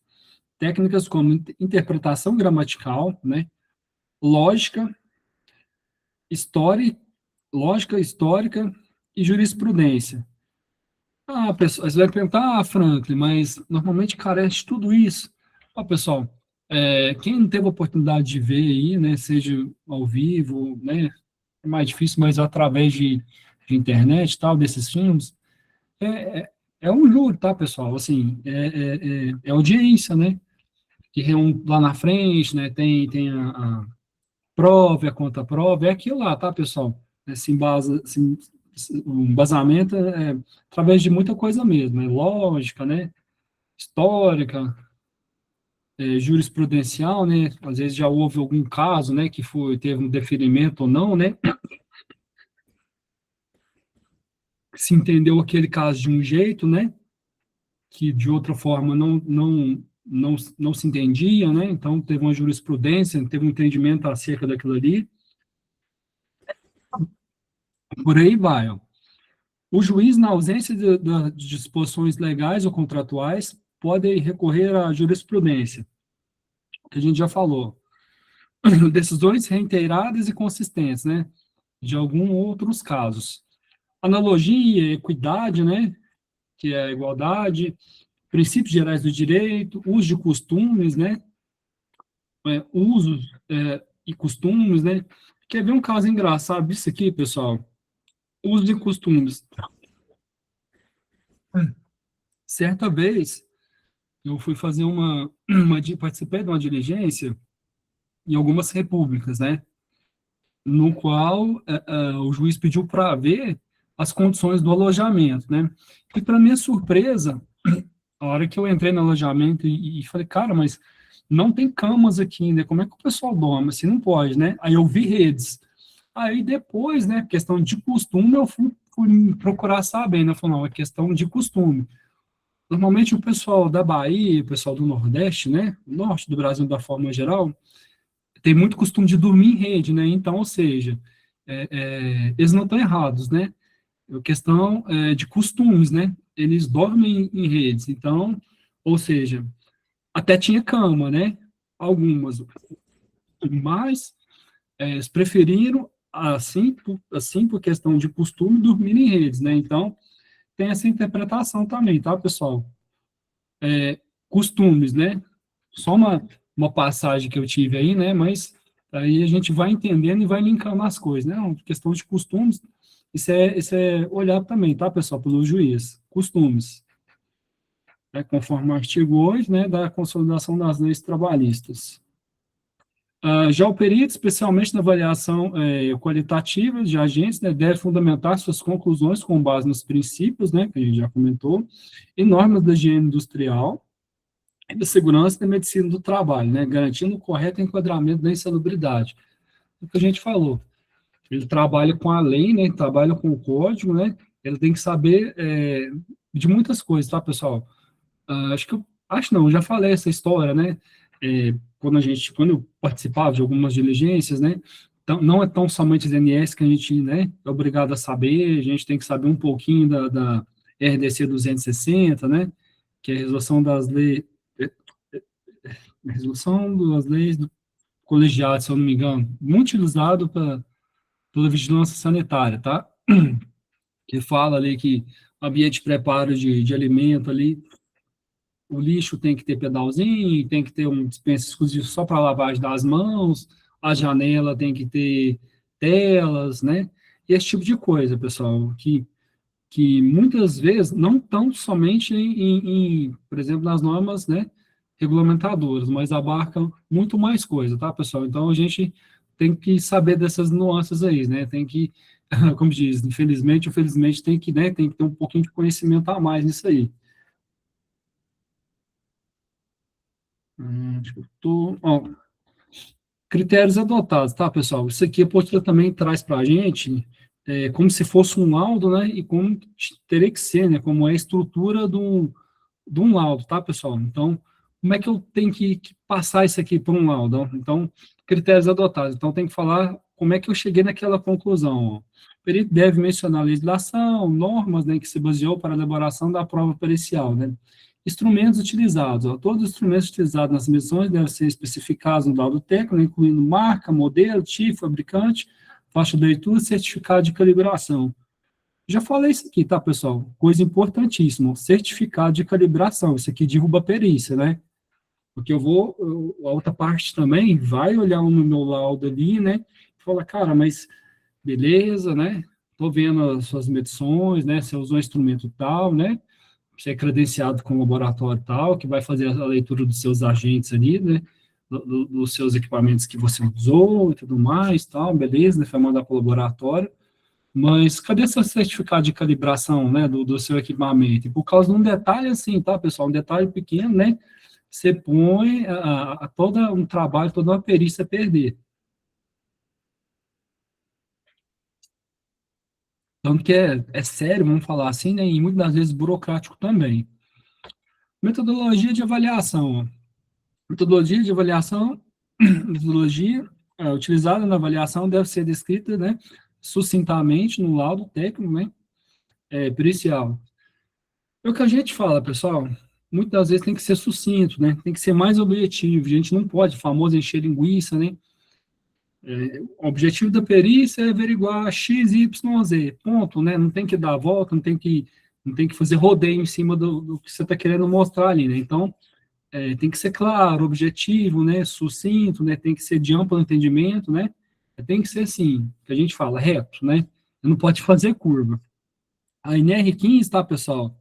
técnicas como interpretação gramatical, né, lógica, lógica histórica e jurisprudência. Pessoal, você vai perguntar, Franklin, mas normalmente carece de tudo isso. Pessoal, quem não teve a oportunidade de ver aí, né, seja ao vivo, né, é mais difícil, mas através de internet, tal, desses filmes, é um júri, tá, pessoal? Assim, é audiência, né? Que reúne lá na frente, né? Tem a prova, a conta-prova, é aquilo lá, tá, pessoal? O embasamento através de muita coisa mesmo, né? Lógica, né? Histórica, jurisprudencial, né? Às vezes já houve algum caso, né? Que teve um deferimento ou não, né? Se entendeu aquele caso de um jeito, né? Que de outra forma não se entendia, né? Então teve uma jurisprudência, teve um entendimento acerca daquilo ali. Por aí vai. Ó. O juiz, na ausência de disposições legais ou contratuais, pode recorrer à jurisprudência, que a gente já falou. Decisões reiteradas e consistentes, né? De alguns outros casos. Analogia, equidade, né? Que é a igualdade, princípios gerais do direito, uso de costumes, né? Usos e costumes, né? Quer ver um caso engraçado disso aqui, pessoal? Usos e costumes. Certa vez, eu fui fazer participei de uma diligência em algumas repúblicas, né? No qual o juiz pediu para ver as condições do alojamento, né? E para minha surpresa, a hora que eu entrei no alojamento e falei, cara, mas não tem camas aqui, né? Como é que o pessoal dorme? Assim, não pode, né? Aí eu vi redes. Aí depois, né, questão de costume, eu fui procurar saber, né? Falei, não, é questão de costume. Normalmente o pessoal da Bahia, o pessoal do Nordeste, né? O Norte do Brasil, da forma geral, tem muito costume de dormir em rede, né? Então, ou seja, eles não estão errados, né? É questão de costumes, né? Eles dormem em redes, então, ou seja, até tinha cama, né? Algumas, mas eles preferiram, assim, por questão de costume, dormir em redes, né? Então, tem essa interpretação também, tá, pessoal? Costumes, né? Só uma passagem que eu tive aí, né? Mas aí a gente vai entendendo e vai linkando as coisas, né? Uma questão de costumes, isso é olhado também, tá, pessoal, pelo juiz. Costumes, conforme o artigo 8, né, da Consolidação das Leis Trabalhistas. Já o perito, especialmente na avaliação qualitativa de agentes, né, deve fundamentar suas conclusões com base nos princípios, né, que a gente já comentou, e normas da higiene industrial, e da segurança e da medicina do trabalho, né, garantindo o correto enquadramento da insalubridade. O que a gente falou. Ele trabalha com a lei, né, trabalha com o código, né, ele tem que saber de muitas coisas, tá, pessoal? Acho não, eu já falei essa história, né? Quando eu participava de algumas diligências, né? Então, não é tão somente as NS que a gente, né, é obrigado a saber, a gente tem que saber um pouquinho da RDC 260, né? Que é a resolução das leis, resolução das leis do colegiado, se eu não me engano, muito utilizado pela vigilância sanitária, tá? Que fala ali que ambiente de preparo de alimento ali, o lixo tem que ter pedalzinho, tem que ter um dispensa exclusivo só para lavagem das mãos, a janela tem que ter telas, né? E esse tipo de coisa, pessoal, que muitas vezes não estão somente por exemplo, nas normas, né, regulamentadoras, mas abarcam muito mais coisa, tá, pessoal? Então, a gente tem que saber dessas nuances aí, né? Tem que, como diz, infelizmente ou felizmente, tem que ter um pouquinho de conhecimento a mais nisso aí. Acho que eu ó, critérios adotados, tá, pessoal? Isso aqui a apostila também traz para a gente como se fosse um laudo, né? E como teria que ser, né? Como é a estrutura de um laudo, tá, pessoal? Então, como é que eu tenho que passar isso aqui para um laudo? Então, critérios adotados. Então, tem que falar como é que eu cheguei naquela conclusão. Ó. O perito deve mencionar a legislação, normas, né, que se baseou para a elaboração da prova pericial, né? Instrumentos utilizados. Ó. Todos os instrumentos utilizados nas medições devem ser especificados no laudo técnico, incluindo marca, modelo, tipo, fabricante, faixa de leitura e certificado de calibração. Já falei isso aqui, tá, pessoal? Coisa importantíssima, certificado de calibração. Isso aqui derruba a perícia, né? Porque a outra parte também vai olhar no meu laudo ali, né? E fala, cara, mas beleza, né? Tô vendo as suas medições, né? Você usou um instrumento tal, né? Você é credenciado com o laboratório tal, que vai fazer a leitura dos seus agentes ali, né? Dos seus equipamentos que você usou e tudo mais, tal, beleza, né? Vai mandar para o laboratório. Mas cadê seu certificado de calibração, né, do seu equipamento? E por causa de um detalhe assim, tá, pessoal? Um detalhe pequeno, né? Você põe todo um trabalho, toda uma perícia a perder. Tanto que é sério, vamos falar assim, né? E muitas das vezes burocrático também. Metodologia de avaliação. Ó. Metodologia de avaliação, metodologia utilizada na avaliação deve ser descrita, né, sucintamente no laudo técnico, né, pericial. É o que a gente fala, pessoal, muitas das vezes tem que ser sucinto, né? Tem que ser mais objetivo. A gente não pode, famoso encher linguiça, né? O objetivo da perícia é averiguar X, Y, Z, ponto, né? Não tem que dar a volta, não tem que fazer rodeio em cima do que você está querendo mostrar ali, né? Então, tem que ser claro, objetivo, né? Sucinto, né? Tem que ser de amplo entendimento, né? Tem que ser assim, que a gente fala, reto, né? Não pode fazer curva. A NR15, tá, pessoal?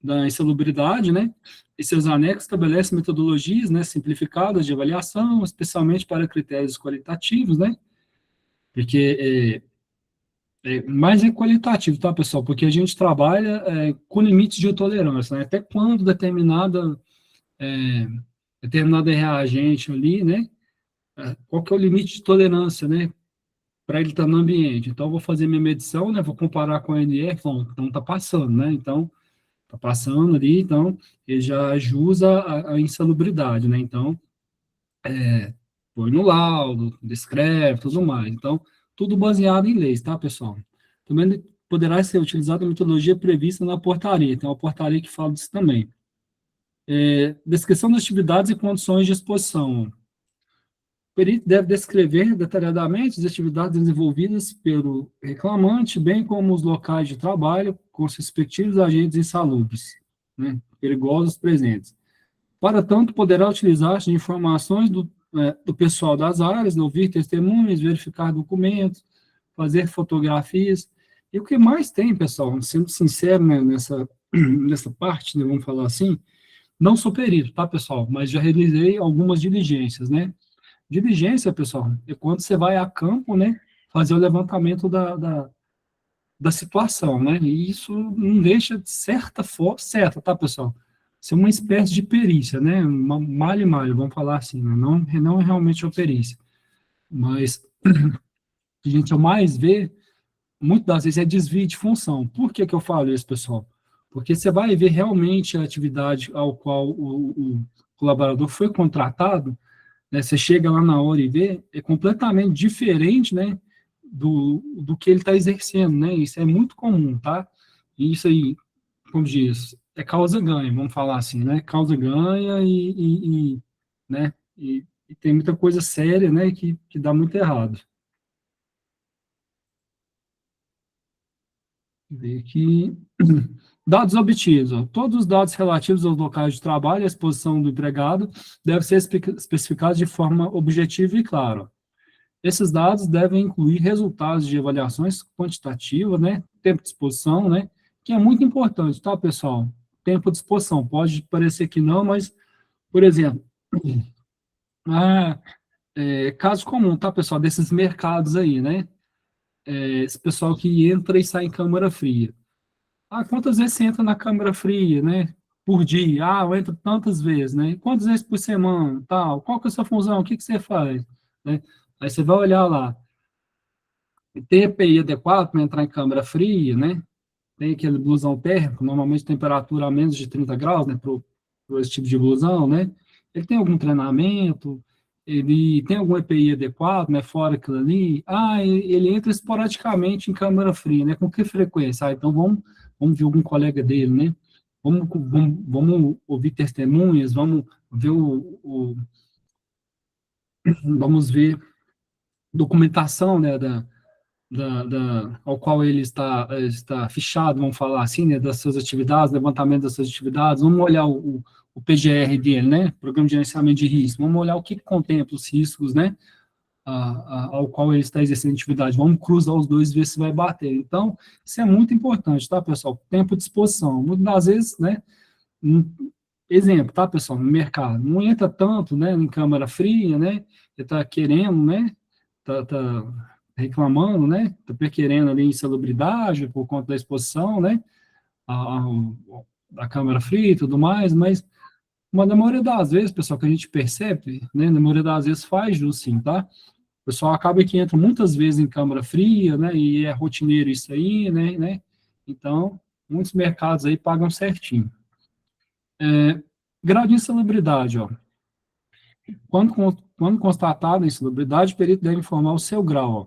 Da insalubridade, né? E seus anexos estabelecem metodologias, né, simplificadas de avaliação, especialmente para critérios qualitativos, né? Porque mais é qualitativo, tá, pessoal? Porque a gente trabalha com limites de tolerância, né? Até quando determinado reagente ali, né? Qual que é o limite de tolerância, né? Para ele estar no ambiente. Então, eu vou fazer minha medição, né? Vou comparar com a NR, bom, então está passando, né? Então, está passando ali, então, ele já ajuda a insalubridade, né? Então, põe no laudo, descreve, tudo mais. Então, tudo baseado em leis, tá, pessoal? Também poderá ser utilizada a metodologia prevista na portaria. Tem uma portaria que fala disso também. Descrição das atividades e condições de exposição. O perito deve descrever detalhadamente as atividades desenvolvidas pelo reclamante, bem como os locais de trabalho com os respectivos agentes insalubres, né, perigosos presentes. Para tanto, poderá utilizar-se de informações do pessoal das áreas, ouvir testemunhas, verificar documentos, fazer fotografias. E o que mais tem, pessoal, sendo sincero, né, nessa parte, né, vamos falar assim, não sou perito, tá, pessoal? Mas já realizei algumas diligências, né? Diligência, pessoal, é quando você vai a campo, né, fazer o levantamento da situação, né? E isso não deixa de certa, tá, pessoal? Ser uma espécie de perícia, né? Malha, vamos falar assim, né? Não é realmente uma perícia. Mas a gente mais vê, muitas das vezes, é desvio de função. Por que que eu falo isso, pessoal? Porque você vai ver realmente a atividade ao qual o colaborador foi contratado, né? Você chega lá na hora e vê, é completamente diferente, né? Do que ele está exercendo, né? Isso é muito comum, tá? E isso aí, como diz, é causa-ganha, vamos falar assim, né? Causa-ganha né? E tem muita coisa séria, né? Que dá muito errado. Ver aqui. Dados obtidos. Ó. Todos os dados relativos aos locais de trabalho e à exposição do empregado devem ser especificados de forma objetiva e clara. Esses dados devem incluir resultados de avaliações quantitativas, né, tempo de exposição, né, que é muito importante, tá, pessoal? Tempo de exposição, pode parecer que não, mas, por exemplo, caso comum, tá, pessoal, desses mercados aí, né, esse pessoal que entra e sai em câmara fria. Quantas vezes você entra na câmara fria, né, por dia? Eu entro tantas vezes, né, quantas vezes por semana, tal, qual que é a sua função, o que que você faz, né? Aí você vai olhar lá, tem EPI adequado para entrar em câmara fria, né? Tem aquele blusão térmico, normalmente temperatura a menos de 30 graus, né? Para esse tipo de blusão, né? Ele tem algum treinamento, ele tem algum EPI adequado, né? Fora aquilo ali. Ele entra esporadicamente em câmara fria, né? Com que frequência? Então vamos ver algum colega dele, né? Vamos ouvir testemunhas, vamos ver vamos ver documentação, né? Ao qual ele está fichado, vamos falar assim, né, das suas atividades, levantamento das suas atividades, vamos olhar o PGR dele, né, Programa de Gerenciamento de Risco, vamos olhar o que contempla os riscos, né, ao qual ele está exercendo atividade, vamos cruzar os dois e ver se vai bater. Então, isso é muito importante, tá, pessoal? Tempo de exposição. Muitas das vezes, né, exemplo, tá, pessoal, no mercado, não entra tanto, né, em câmara fria, né, ele está querendo, né, tá reclamando, né, tá querendo ali insalubridade por conta da exposição, né, a câmara fria e tudo mais, mas na maioria das vezes, pessoal, que a gente percebe, né, na maioria das vezes faz jus sim, tá? O pessoal acaba que entra muitas vezes em câmara fria, né, e é rotineiro isso aí, né, então, muitos mercados aí pagam certinho. Grau de insalubridade, ó. Quando constatada a insalubridade, o perito deve informar o seu grau, ó.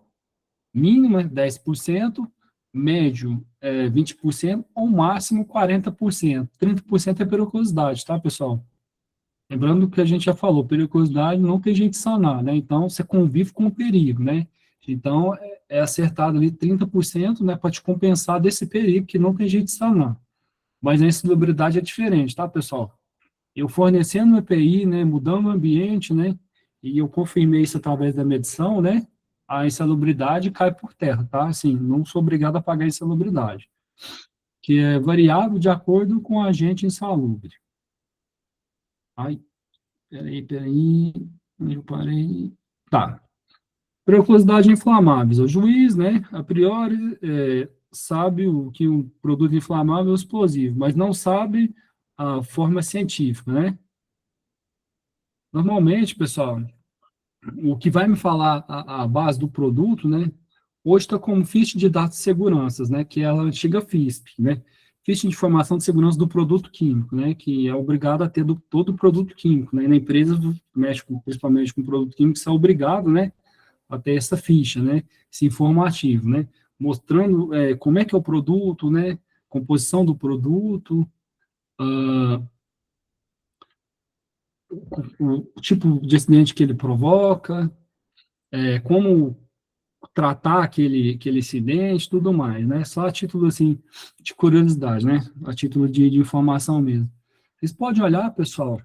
Mínimo é 10%, médio 20%, ou máximo 40%. 30% é periculosidade, tá, pessoal? Lembrando que a gente já falou, periculosidade não tem jeito de sanar, né? Então, você convive com o perigo, né? Então, é acertado ali 30%, né, para te compensar desse perigo que não tem jeito de sanar. Mas a insalubridade é diferente, tá, pessoal? Eu fornecendo o EPI, né, mudando o ambiente, né, e eu confirmei isso através da medição, né, a insalubridade cai por terra, tá? Assim, não sou obrigado a pagar a insalubridade, que é variável de acordo com o agente insalubre. Peraí, eu parei. Tá. Periculosidade inflamáveis. O juiz, né, a priori, sabe que um produto inflamável é explosivo, mas não sabe a forma científica, né? Normalmente, pessoal, o que vai me falar a base do produto, né? Hoje está como ficha de dados de seguranças, né? Que é a antiga FISP, né? Ficha de informação de segurança do produto químico, né? Que é obrigado a ter todo o produto químico, né? E na empresa mexe principalmente com produto químico, você é obrigado, né? A ter essa ficha, né? Esse informativo, né? Mostrando como é que é o produto, né? Composição do produto, ah, o tipo de acidente que ele provoca, como tratar aquele incidente, tudo mais, né? Só a título, assim, de curiosidade, né? A título de informação mesmo. Vocês podem olhar, pessoal,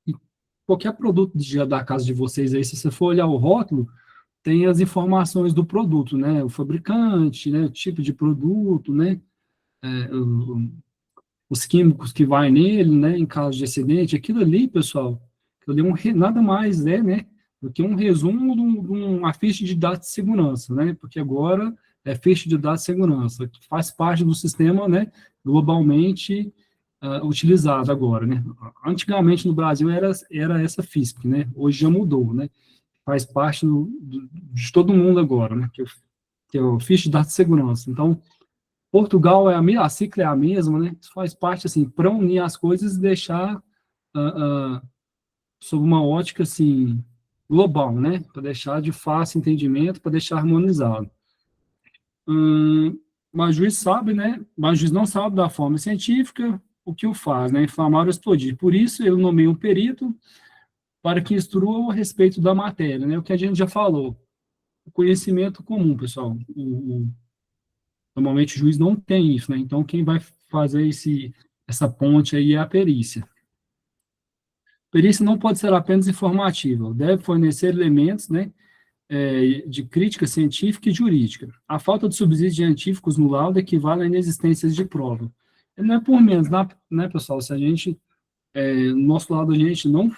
e qualquer produto da casa de vocês aí, se você for olhar o rótulo, tem as informações do produto, né? O fabricante, né? O tipo de produto, né? É, os químicos que vai nele, né? Em caso de acidente, aquilo ali, pessoal, aquilo ali nada mais é, né? Do que um resumo de uma ficha de dados de segurança, né? Porque agora é ficha de dados de segurança, que faz parte do sistema, né? Globalmente utilizado agora, né? Antigamente no Brasil era essa FISP, né? Hoje já mudou, né? Faz parte de todo mundo agora, né? Que é o ficha de dados de segurança. Então, Portugal a cicla é a mesma, né? Isso faz parte, assim, para unir as coisas e deixar sob uma ótica, assim, global, né? Para deixar de fácil entendimento, para deixar harmonizado. Mas o juiz sabe, né? Mas o juiz não sabe da forma científica o que o faz, né? Inflamar ou explodir. Por isso, ele nomeia um perito para que instrua a respeito da matéria, né? O que a gente já falou. O conhecimento comum, pessoal. Normalmente o juiz não tem isso, né? Então, quem vai fazer essa ponte aí é a perícia. Perícia não pode ser apenas informativa, deve fornecer elementos, né, de crítica científica e jurídica. A falta de subsídios científicos no laudo equivale a inexistências de prova. Ele não é por menos, né, pessoal? Se a gente, no nosso lado, a gente não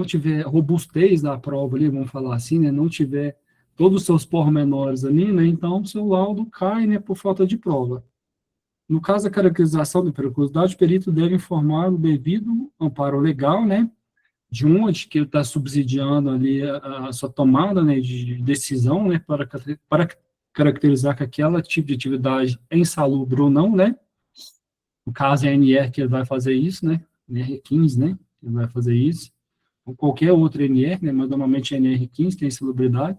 tiver robustez da prova ali, vamos falar assim, né, não tiver todos os seus pormenores ali, né, então o seu laudo cai, né, por falta de prova. No caso da caracterização da periculosidade, o perito deve informar o devido amparo legal, né, de onde que ele está subsidiando ali a sua tomada, né, de decisão, né, para caracterizar que aquela tipo de atividade é insalubre ou não, né, no caso é a NR que ele vai fazer isso, né, NR15, né, ele vai fazer isso, ou qualquer outro NR, né, mas normalmente é NR15 tem insalubridade,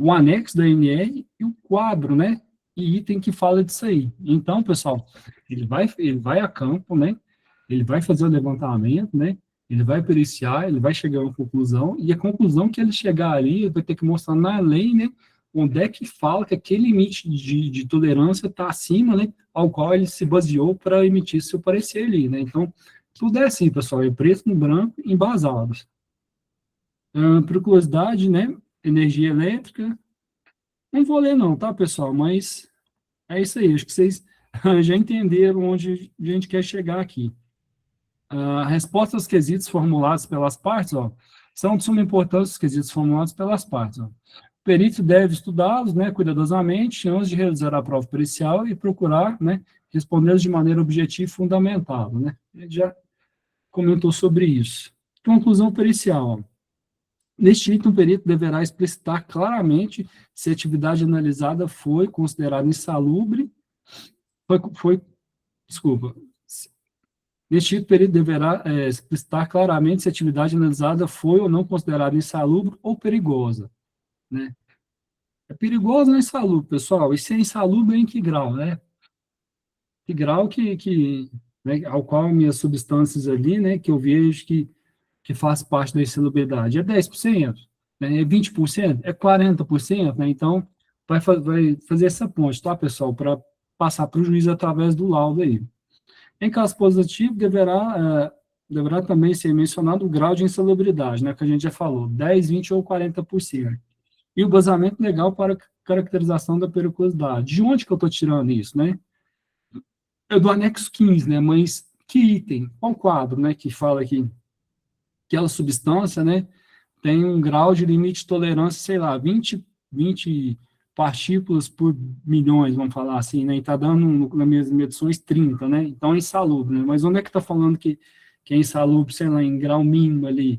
o anexo da NR e o quadro, né, e item que fala disso aí. Então, pessoal, ele vai a campo, né, ele vai fazer o levantamento, né, ele vai periciar, ele vai chegar a uma conclusão, e a conclusão que ele chegar ali, ele vai ter que mostrar na lei, né, onde é que fala que aquele limite de tolerância está acima, né, ao qual ele se baseou para emitir seu parecer ali, né. Então, tudo é assim, pessoal, é preto no branco, embasados. Por curiosidade, né, energia elétrica, não vou ler não, tá, pessoal, mas é isso aí, acho que vocês já entenderam onde a gente quer chegar aqui. A resposta aos quesitos formulados pelas partes, ó, são de suma importância os quesitos formulados pelas partes. Ó. O perito deve estudá-los, né, cuidadosamente, antes de realizar a prova pericial e procurar, né, respondê-los de maneira objetiva e fundamentada, né. A gente já comentou sobre isso. Conclusão pericial, ó. Neste item, o perito deverá explicitar claramente se a atividade analisada foi considerada insalubre, desculpa, neste item, o perito deverá explicitar claramente se a atividade analisada foi ou não considerada insalubre ou perigosa, né? É perigosa ou é insalubre, pessoal? E se é insalubre, em que grau, né? Que grau né, ao qual minhas substâncias ali, né, que eu vejo que faz parte da insalubridade, é 10%, né, é 20%, é 40%, né, então vai fazer essa ponte, tá, pessoal, para passar para o juiz através do laudo aí. Em caso positivo, deverá também ser mencionado o grau de insalubridade, né, que a gente já falou, 10, 20 ou 40%. E o basamento legal para caracterização da periculosidade. De onde que eu estou tirando isso, né? É do anexo 15, né, mas que item? Qual quadro, né, que fala aqui? Aquela substância, né, tem um grau de limite de tolerância, sei lá, 20 partículas por milhões, vamos falar assim, né, e está dando, nas minhas medições, 30, né, então é insalubre, né, mas onde é que está falando que que é insalubre, sei lá, em grau mínimo ali,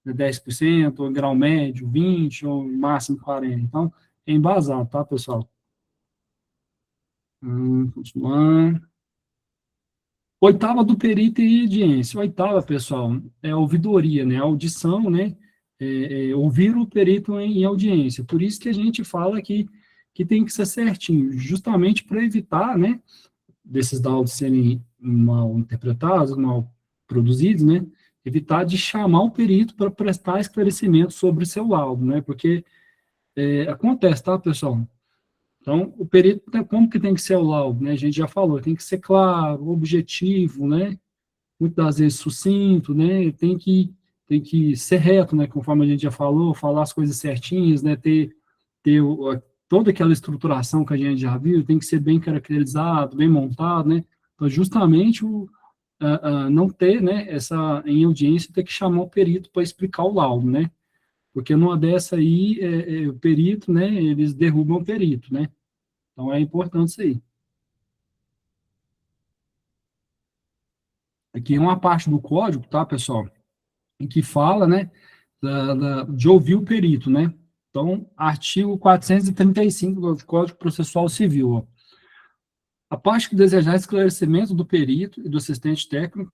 de 10%, ou grau médio, 20%, ou máximo 40%. Então, é embasado, tá, pessoal? Continuando. Oitava do perito e audiência. Oitava, pessoal, é a ouvidoria, né? A audição, né? Ouvir o perito em audiência. Por isso que a gente fala que tem que ser certinho, justamente para evitar, né? Desses laudos serem mal interpretados, mal produzidos, né? Evitar de chamar o perito para prestar esclarecimento sobre o seu laudo, né? Porque acontece, tá, pessoal? Então, o perito, como que tem que ser o laudo, né? A gente já falou, tem que ser claro, objetivo, né? Muitas das vezes sucinto, né? Tem que ser reto, né? Conforme a gente já falou, falar as coisas certinhas, né? Ter toda aquela estruturação que a gente já viu, tem que ser bem caracterizado, bem montado, né? Então, justamente não ter, né? Em audiência, ter que chamar o perito para explicar o laudo, né? Porque numa dessa aí, o perito, né? Eles derrubam o perito, né? Então, é importante isso aí. Aqui é uma parte do código, tá, pessoal? Em que fala, né, de ouvir o perito, né? Então, artigo 435 do Código Processual Civil. Ó. A parte que desejar esclarecimento do perito e do assistente técnico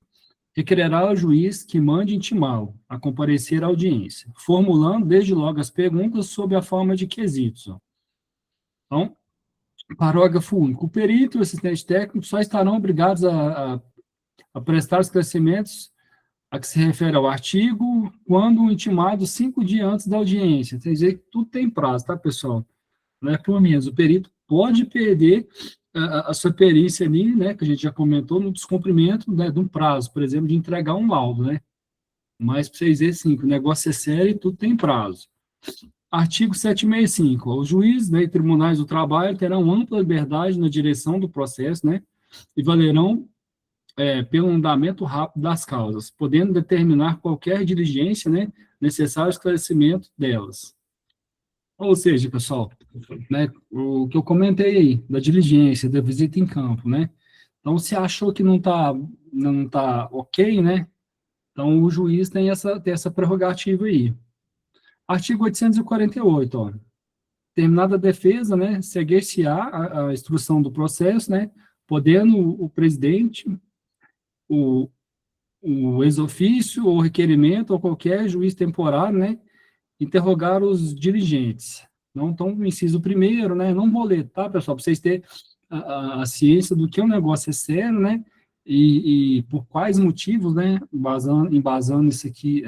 requererá ao juiz que mande intimá-lo a comparecer à audiência, formulando desde logo as perguntas sob a forma de quesitos. Ó. Então, parágrafo único. O perito e o assistente técnico só estarão obrigados a prestar esclarecimentos a que se refere ao artigo, quando intimado 5 dias antes da audiência. Quer dizer que tudo tem prazo, tá, pessoal? Não é por menos. O perito pode perder a sua perícia ali, né, que a gente já comentou, no descumprimento, né, de um prazo, por exemplo, de entregar um laudo, né? Mas para vocês verem, sim, que o negócio é sério e tudo tem prazo. Artigo 765. Os juízes, né, e tribunais do trabalho terão ampla liberdade na direção do processo, né, e valerão pelo andamento rápido das causas, podendo determinar qualquer diligência, né, necessário ao esclarecimento delas. Ou seja, pessoal, né, o que eu comentei aí, da diligência, da visita em campo, né, então se achou que não tá ok, né, então o juiz tem essa prerrogativa aí. Artigo 848, ó, terminada a defesa, né, seguir-se-á a instrução do processo, né, podendo o presidente, o ex-ofício ou requerimento ou qualquer juiz temporário, né, interrogar os dirigentes. Não, então, o inciso primeiro, né, não vou ler, tá, pessoal, para vocês terem a ciência do que o negócio é sério, né, e por quais motivos, né, embasando isso aqui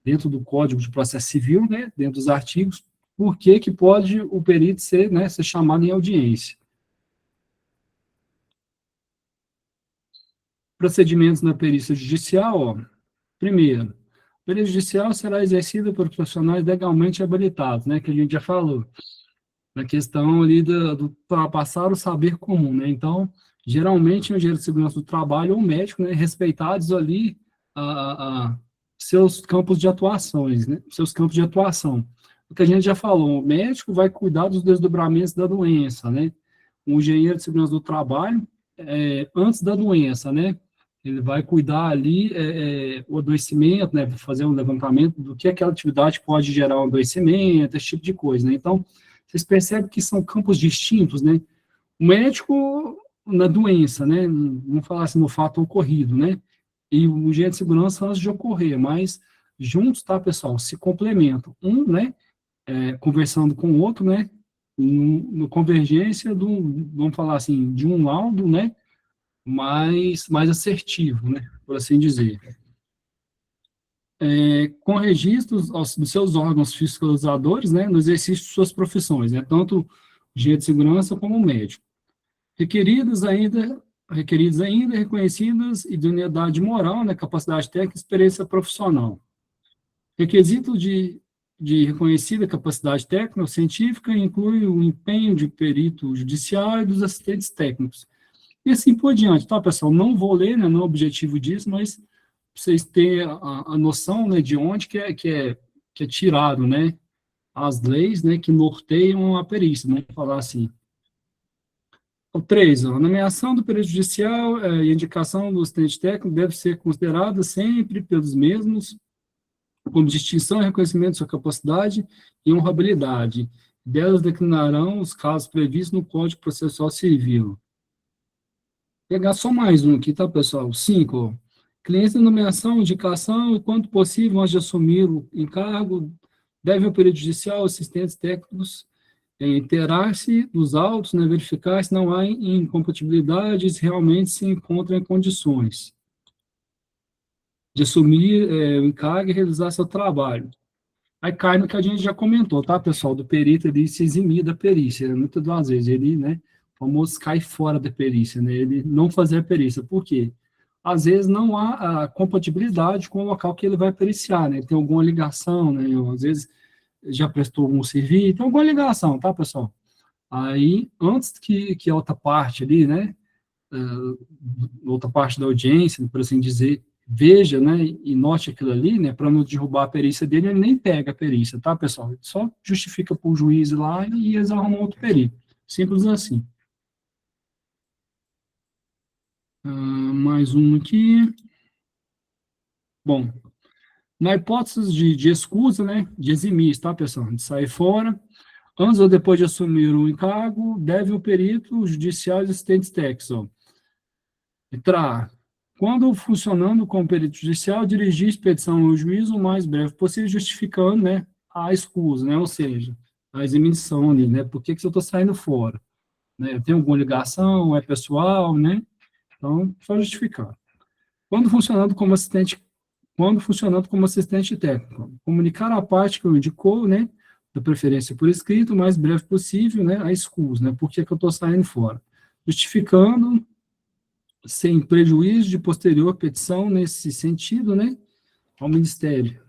dentro do Código de Processo Civil, né, dentro dos artigos, por que pode o perito ser, né, ser chamado em audiência. Procedimentos na perícia judicial, ó. Primeiro, a perícia judicial será exercida por profissionais legalmente habilitados, né, que a gente já falou, na questão ali para passar o saber comum, né, então, geralmente, o engenheiro de segurança do trabalho ou o médico, né, respeitados ali seus campos de atuações, né, seus campos de atuação. O que a gente já falou, o médico vai cuidar dos desdobramentos da doença, né, o engenheiro de segurança do trabalho, antes da doença, né, ele vai cuidar ali o adoecimento, né, fazer um levantamento do que aquela atividade pode gerar um adoecimento, esse tipo de coisa, né, então, vocês percebem que são campos distintos, né, o médico na doença, né, vamos falar assim, no fato ocorrido, né, e o engenheiro de segurança antes de ocorrer, mas juntos, tá, pessoal, se complementam, né, conversando com o outro, né, no convergência vamos falar assim, de um laudo, né, mais assertivo, né, por assim dizer. Com registros dos seus órgãos fiscalizadores, né, no exercício de suas profissões, né, tanto o engenheiro de segurança como o médico. Requeridas ainda, reconhecidas idoneidade moral, né, capacidade técnica e experiência profissional. Requisito de reconhecida capacidade técnica ou científica inclui o empenho de perito judiciário e dos assistentes técnicos. E assim por diante, tá, pessoal? Não vou ler, né, não é o objetivo disso, mas vocês terem a noção, né, de onde que é tirado, né, as leis, né, que norteiam a perícia, vamos falar assim. O 3, a nomeação do período judicial e a indicação do assistente técnico deve ser considerada sempre pelos mesmos como distinção e reconhecimento de sua capacidade e honrabilidade. Delas declinarão os casos previstos no Código Processual Civil. Vou pegar só mais um aqui, tá, pessoal? 5. Clientes de nomeação, indicação e, quanto possível, antes de assumir o encargo, deve ao período judicial, assistentes técnicos, inteirar-se dos autos, né, verificar se não há incompatibilidades, realmente se encontram em condições de assumir o encargo e realizar seu trabalho. Aí cai no que a gente já comentou, tá, pessoal? Do perito ele se eximir da perícia, né? Muitas das vezes ele, né, o famoso cai fora da perícia, né? Ele não fazer a perícia. Por quê? Às vezes não há a compatibilidade com o local que ele vai periciar, né? Tem alguma ligação, né? Ou, às vezes já prestou algum serviço, tem alguma ligação, tá, pessoal? Aí, antes que a outra parte ali, né, outra parte da audiência, por assim dizer, veja, né, e note aquilo ali, né, para não derrubar a perícia dele, ele nem pega a perícia, tá, pessoal? Ele só justifica para o juiz lá e eles arrumam outro perito. Simples assim. Mais um aqui. Bom, na hipótese de escusa, né, de eximir, tá, pessoal? De sair fora, antes ou depois de assumir o encargo, deve o perito judicial e os assistentes técnicos, ó, entrar. Quando funcionando como perito judicial, dirigir a expedição ao juiz o mais breve possível, justificando, né, a escusa, né, ou seja, a eximição ali, né, por que eu estou saindo fora? Né, tem alguma ligação, é pessoal, né, então, só justificar. Quando funcionando como assistente técnico, comunicar à parte que eu indicou, né, de preferência por escrito, o mais breve possível, né, a escusa, né, por que eu estou saindo fora? Justificando, sem prejuízo de posterior petição nesse sentido, né, ao Ministério.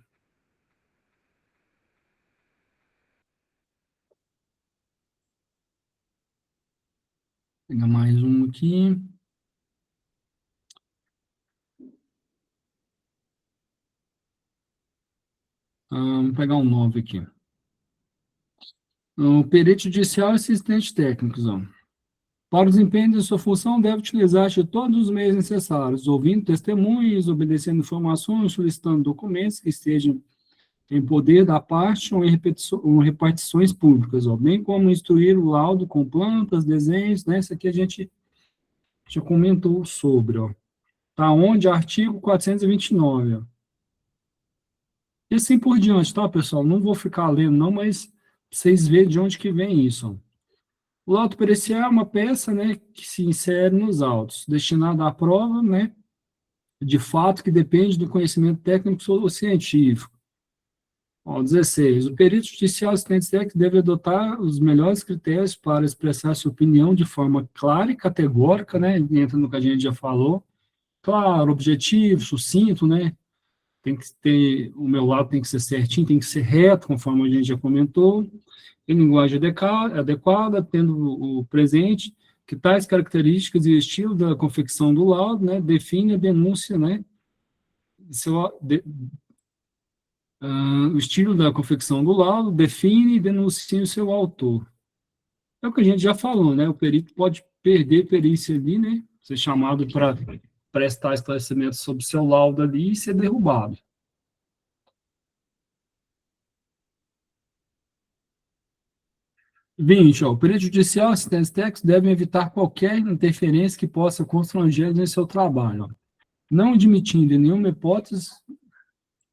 Vou pegar mais um aqui. Vamos pegar um 9 aqui. O perito judicial e assistente técnicos, ó. Para o desempenho de sua função, deve utilizar de todos os meios necessários, ouvindo testemunhas, obedecendo informações, solicitando documentos que estejam em poder da parte ou em repartições públicas, ó, bem como instruir o laudo com plantas, desenhos, né? Isso aqui a gente já comentou sobre, ó. Tá onde? Artigo 429, ó. E assim por diante, tá, pessoal? Não vou ficar lendo, não, mas vocês verem de onde que vem isso, ó. O laudo pericial é uma peça, né, que se insere nos autos, destinada à prova, né, de fato que depende do conhecimento técnico ou científico. Ó, 16. O perito judicial assistente técnico deve adotar os melhores critérios para expressar sua opinião de forma clara e categórica, né, entra no que a gente já falou, claro, objetivo, sucinto, né, tem que ter, o meu lado tem que ser certinho, tem que ser reto, conforme a gente já comentou, em linguagem adequada, tendo o presente, que tais características e estilo da confecção do laudo, né, define a denúncia, né, o estilo da confecção do laudo define e denuncia o seu autor. É o que a gente já falou, né, o perito pode perder perícia ali, né, ser chamado para prestar esclarecimento sobre o seu laudo ali e ser derrubado. O perito judicial e assistentes técnicos devem evitar qualquer interferência que possa constranger em seu trabalho, não admitindo em nenhuma hipótese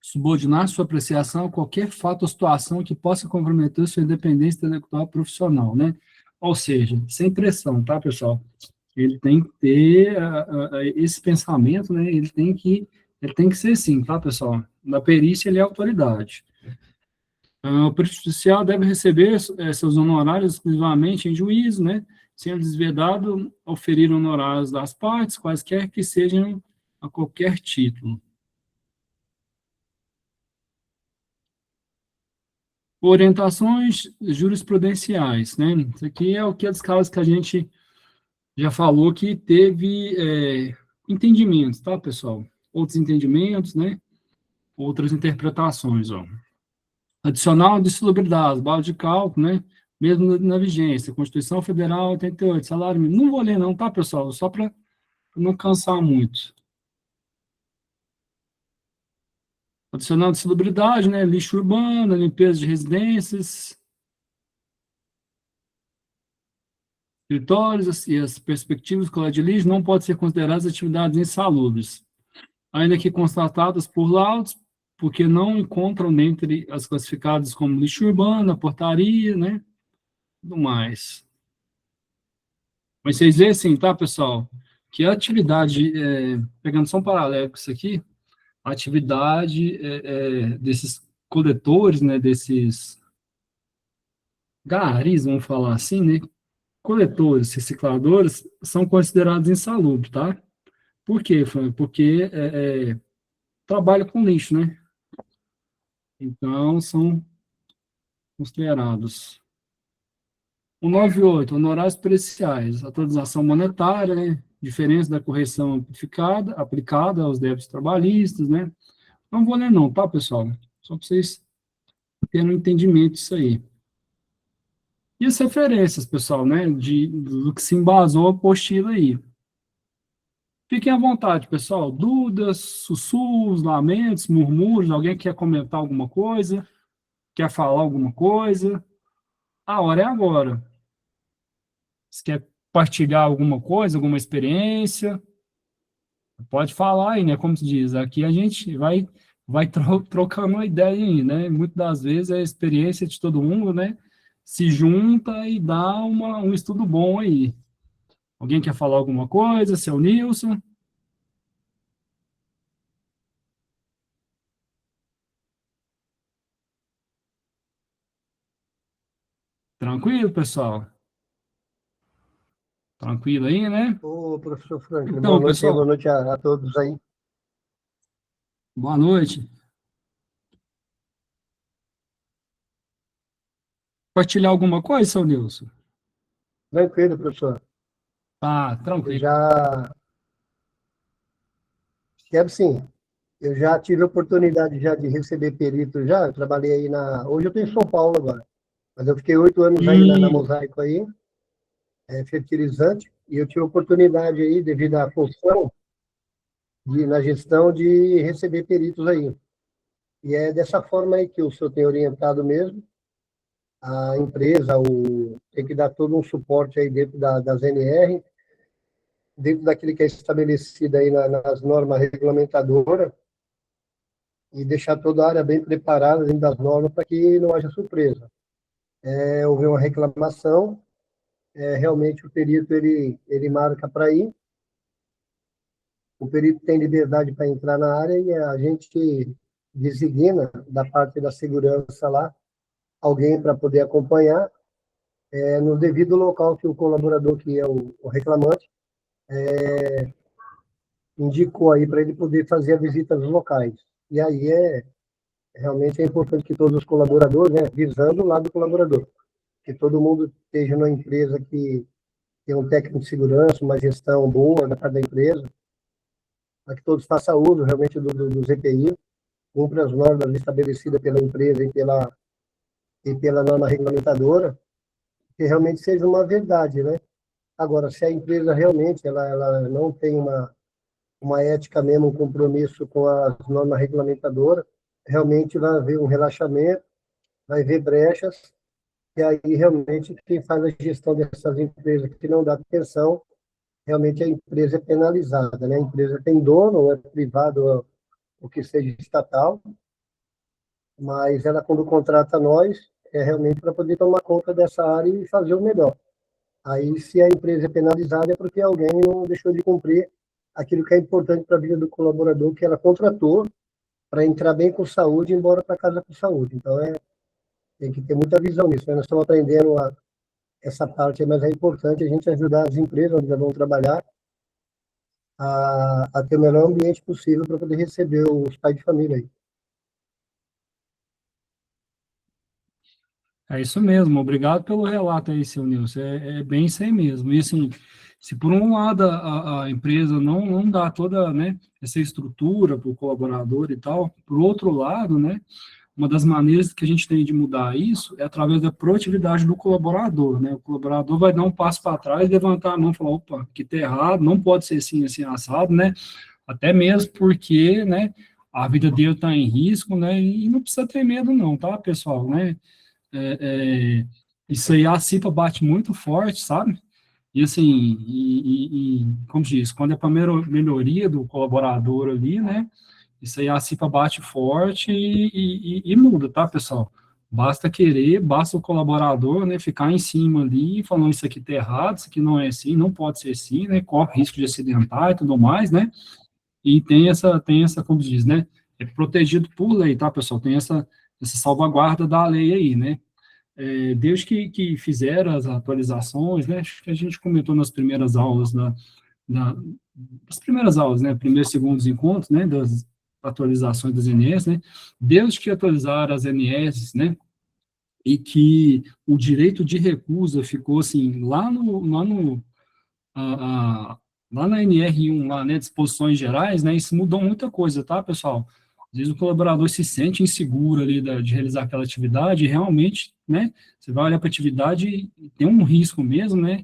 subordinar sua apreciação a qualquer fato ou situação que possa comprometer sua independência intelectual profissional, né? Ou seja, sem pressão, tá, pessoal? Ele tem que ter esse pensamento, né? Ele tem que ser assim, tá, pessoal? Na perícia, ele é autoridade. O perito judicial deve receber seus honorários exclusivamente em juízo, né? Sendo desvedado oferir honorários das partes, quaisquer que sejam a qualquer título. Orientações jurisprudenciais, né? Isso aqui é o que dos casos que a gente já falou que teve entendimentos, tá, pessoal? Outros entendimentos, né? Outras interpretações, ó. Adicional de salubridade, base de cálculo, né? mesmo na vigência, Constituição Federal 88, salário mínimo. Não vou ler não, tá, pessoal? Só para não cansar muito. Adicional de salubridade, né? Lixo urbano, limpeza de residências, escritórios e as perspectivas de coleta de lixo não podem ser consideradas atividades insalubres, ainda que constatadas por laudos, porque não encontram dentre as classificadas como lixo urbano, portaria, né? Tudo mais. Mas vocês veem assim, tá, pessoal? Que a atividade, pegando só um paralelo com isso aqui, a atividade desses coletores, né, desses garis, vamos falar assim, né, coletores, recicladores, são considerados insalubres, tá? Por quê, Fran? Porque trabalha com lixo, né? Então, são considerados. 198, honorários periciais, atualização monetária, né? Diferença da correção aplicada aos débitos trabalhistas, né? Não vou ler não, tá, pessoal? Só para vocês terem um entendimento disso aí. E as referências, pessoal, né? Do que se embasou a apostila aí. Fiquem à vontade, pessoal. Dúvidas, sussurros, lamentos, murmúrios, alguém quer comentar alguma coisa? Quer falar alguma coisa? A hora é agora. Você quer partilhar alguma coisa, alguma experiência? Pode falar aí, né? Como se diz, aqui a gente vai trocando uma ideia aí, né? Muitas das vezes é a experiência de todo mundo, né? Se junta e dá um estudo bom aí. Alguém quer falar alguma coisa? Seu Nilson? Tranquilo, pessoal? Tranquilo aí, né? Ô, professor Franklin, Então, boa noite aí, pessoal, boa noite a todos aí. boa noite. Partilhar alguma coisa, seu Nilson? Tranquilo, professor. Tá, Eu tranquilo. já, quero sim, eu já tive a oportunidade já de receber perito já, eu trabalhei aí hoje eu estou em São Paulo agora, mas eu fiquei 8 anos aí na Mosaico aí, fertilizante, e eu tive a oportunidade aí, devido à função, na gestão, de receber peritos aí. E é dessa forma aí que o senhor tem orientado mesmo, a empresa, tem que dar todo um suporte aí dentro das NR, dentro daquilo que é estabelecido aí nas normas regulamentadoras, e deixar toda a área bem preparada dentro das normas para que não haja surpresa. Houve uma reclamação, realmente o perito ele marca para ir, o perito tem liberdade para entrar na área e a gente designa da parte da segurança lá alguém para poder acompanhar no devido local que o colaborador, que é o reclamante, indicou aí para ele poder fazer a visita nos locais. E aí realmente é importante que todos os colaboradores, né, visando o lado do colaborador, que todo mundo esteja numa empresa que tem um técnico de segurança, uma gestão boa da parte da empresa, para que todos façam uso realmente dos EPI, cumpra as normas estabelecidas pela empresa e pela norma regulamentadora, que realmente seja uma verdade, né? Agora, se a empresa realmente ela não tem uma ética mesmo, um compromisso com as normas regulamentadoras, realmente vai haver um relaxamento, vai haver brechas, e aí realmente quem faz a gestão dessas empresas que não dá atenção, realmente a empresa é penalizada, né? A empresa tem dono, ou é privado, ou o que seja estatal, mas ela, quando contrata nós, é realmente para poder tomar conta dessa área e fazer o melhor. Aí, se a empresa é penalizada, é porque alguém não deixou de cumprir aquilo que é importante para a vida do colaborador, que ela contratou para entrar bem com saúde e ir embora para casa com saúde. Então, tem que ter muita visão nisso, né? Nós estamos aprendendo essa parte, mas é importante a gente ajudar as empresas onde vão trabalhar a ter o melhor ambiente possível para poder receber os pais de família aí. É isso mesmo, obrigado pelo relato aí, seu Nilson, é bem isso aí mesmo. E assim, se por um lado a empresa não dá toda, né, essa estrutura para o colaborador e tal, por outro lado, né, uma das maneiras que a gente tem de mudar isso é através da proatividade do colaborador, né? O colaborador vai dar um passo para trás, levantar a mão e falar, opa, aqui está errado, não pode ser assim, assim, assado, né? Até mesmo porque, né, a vida dele está em risco, né? E não precisa ter medo não, tá, pessoal, né? Isso aí a CIPA bate muito forte, sabe? E assim, como diz, quando é para melhoria do colaborador ali, né? Isso aí a CIPA bate forte e muda, tá, pessoal? Basta querer, basta o colaborador, né, ficar em cima ali, falando isso aqui tá errado, isso aqui não é assim, não pode ser assim, né, corre risco de acidentar e tudo mais, né, e tem essa, como diz, né, é protegido por lei, tá, pessoal? Tem essa salvaguarda da lei aí, né? Desde que fizeram as atualizações, né, acho que a gente comentou nas primeiras aulas da, as primeiras aulas, né, primeiros e segundos encontros, né, das atualizações das NS, né, desde que atualizaram as NS, né, e que o direito de recusa ficou, assim, a, a, lá na NR1, lá, né, disposições gerais, né, isso mudou muita coisa, tá, pessoal? Às vezes o colaborador se sente inseguro ali de realizar aquela atividade, e realmente, né, você vai olhar para a atividade e tem um risco mesmo, né,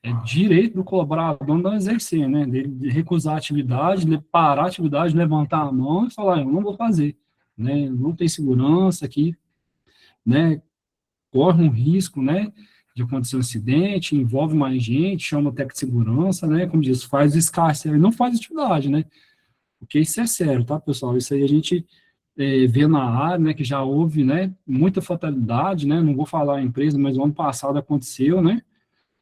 é direito do colaborador não exercer, né? De recusar a atividade, de parar a atividade, levantar a mão e falar, eu não vou fazer, né? Não tem segurança aqui, né? Corre um risco, né? De acontecer um acidente, envolve mais gente, chama o técnico de segurança, né? Como diz, faz o escárcere, não faz atividade, né? Porque isso é sério, tá, pessoal? Isso aí a gente vê na área, né? Que já houve, né? Muita fatalidade, né? Não vou falar a empresa, mas o ano passado aconteceu, né?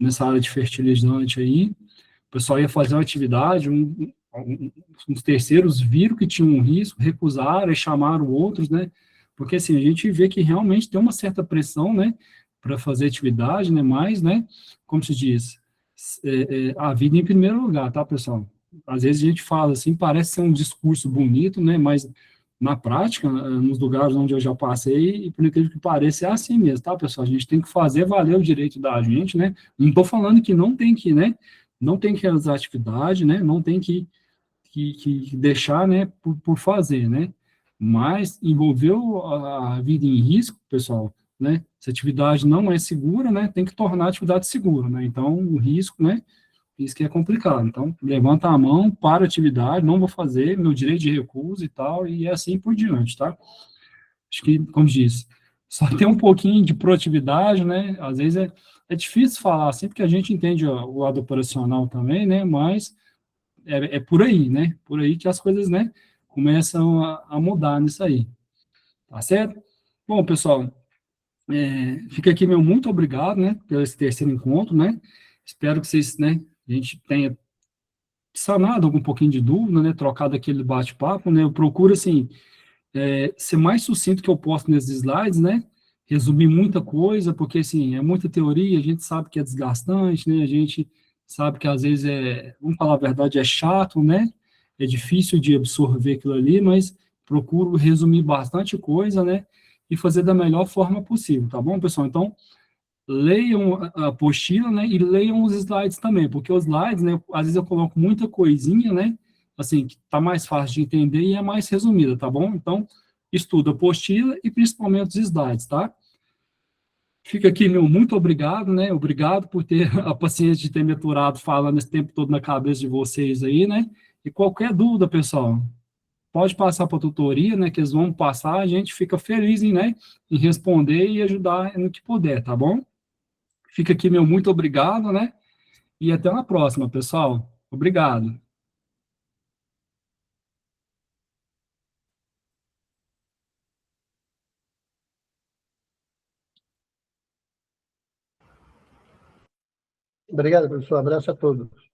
Nessa área de fertilizante aí, o pessoal ia fazer uma atividade, uns terceiros viram que tinha um risco, recusaram e chamaram outros, né? Porque assim, a gente vê que realmente tem uma certa pressão, né, para fazer atividade, né? Mas, né, como se diz, a vida em primeiro lugar, tá, pessoal? Às vezes a gente fala assim, parece ser um discurso bonito, né? Mas na prática, nos lugares onde eu já passei, e por incrível que pareça, é assim mesmo, tá, pessoal? A gente tem que fazer valer o direito da gente, né? Não estou falando que não tem que, né? Não tem que realizar atividade, né? Não tem que deixar, né? Por fazer, né? Mas envolveu a vida em risco, pessoal, né? Se a atividade não é segura, né? Tem que tornar a atividade segura, né? Então, o risco, né? Isso que é complicado. Então, levanta a mão, para a atividade, não vou fazer, meu direito de recusa e tal, e assim por diante, tá? Acho que, como disse, só ter um pouquinho de proatividade, né? Às vezes é difícil falar assim, porque a gente entende o lado operacional também, né? Mas é por aí, né? Por aí que as coisas, né? Começam a mudar nisso aí. Tá certo? Bom, pessoal, fica aqui meu muito obrigado, né? Pelo esse terceiro encontro, né? Espero que vocês, né? A gente tenha sanado algum pouquinho de dúvida, né? Trocado aquele bate-papo, né? Eu procuro, assim, ser mais sucinto que eu posso nesses slides, né? Resumir muita coisa, porque, assim, é muita teoria, a gente sabe que é desgastante, né? A gente sabe que, às vezes, vamos falar a verdade, é chato, né? É difícil de absorver aquilo ali, mas procuro resumir bastante coisa, né? E fazer da melhor forma possível, tá bom, pessoal? Então, leiam a apostila, né, e leiam os slides também, porque os slides, né, às vezes eu coloco muita coisinha, né, assim, que tá mais fácil de entender e é mais resumida, tá bom? Então, estuda a apostila e principalmente os slides, tá? Fica aqui, meu muito obrigado, né, obrigado por ter a paciência de ter me aturado falando esse tempo todo na cabeça de vocês aí, né, e qualquer dúvida, pessoal, pode passar para a tutoria, né, que eles vão passar, a gente fica feliz em, né, em responder e ajudar no que puder, tá bom? Fica aqui meu muito obrigado, né? E até uma próxima, pessoal. Obrigado. Obrigado, professor. Abraço a todos.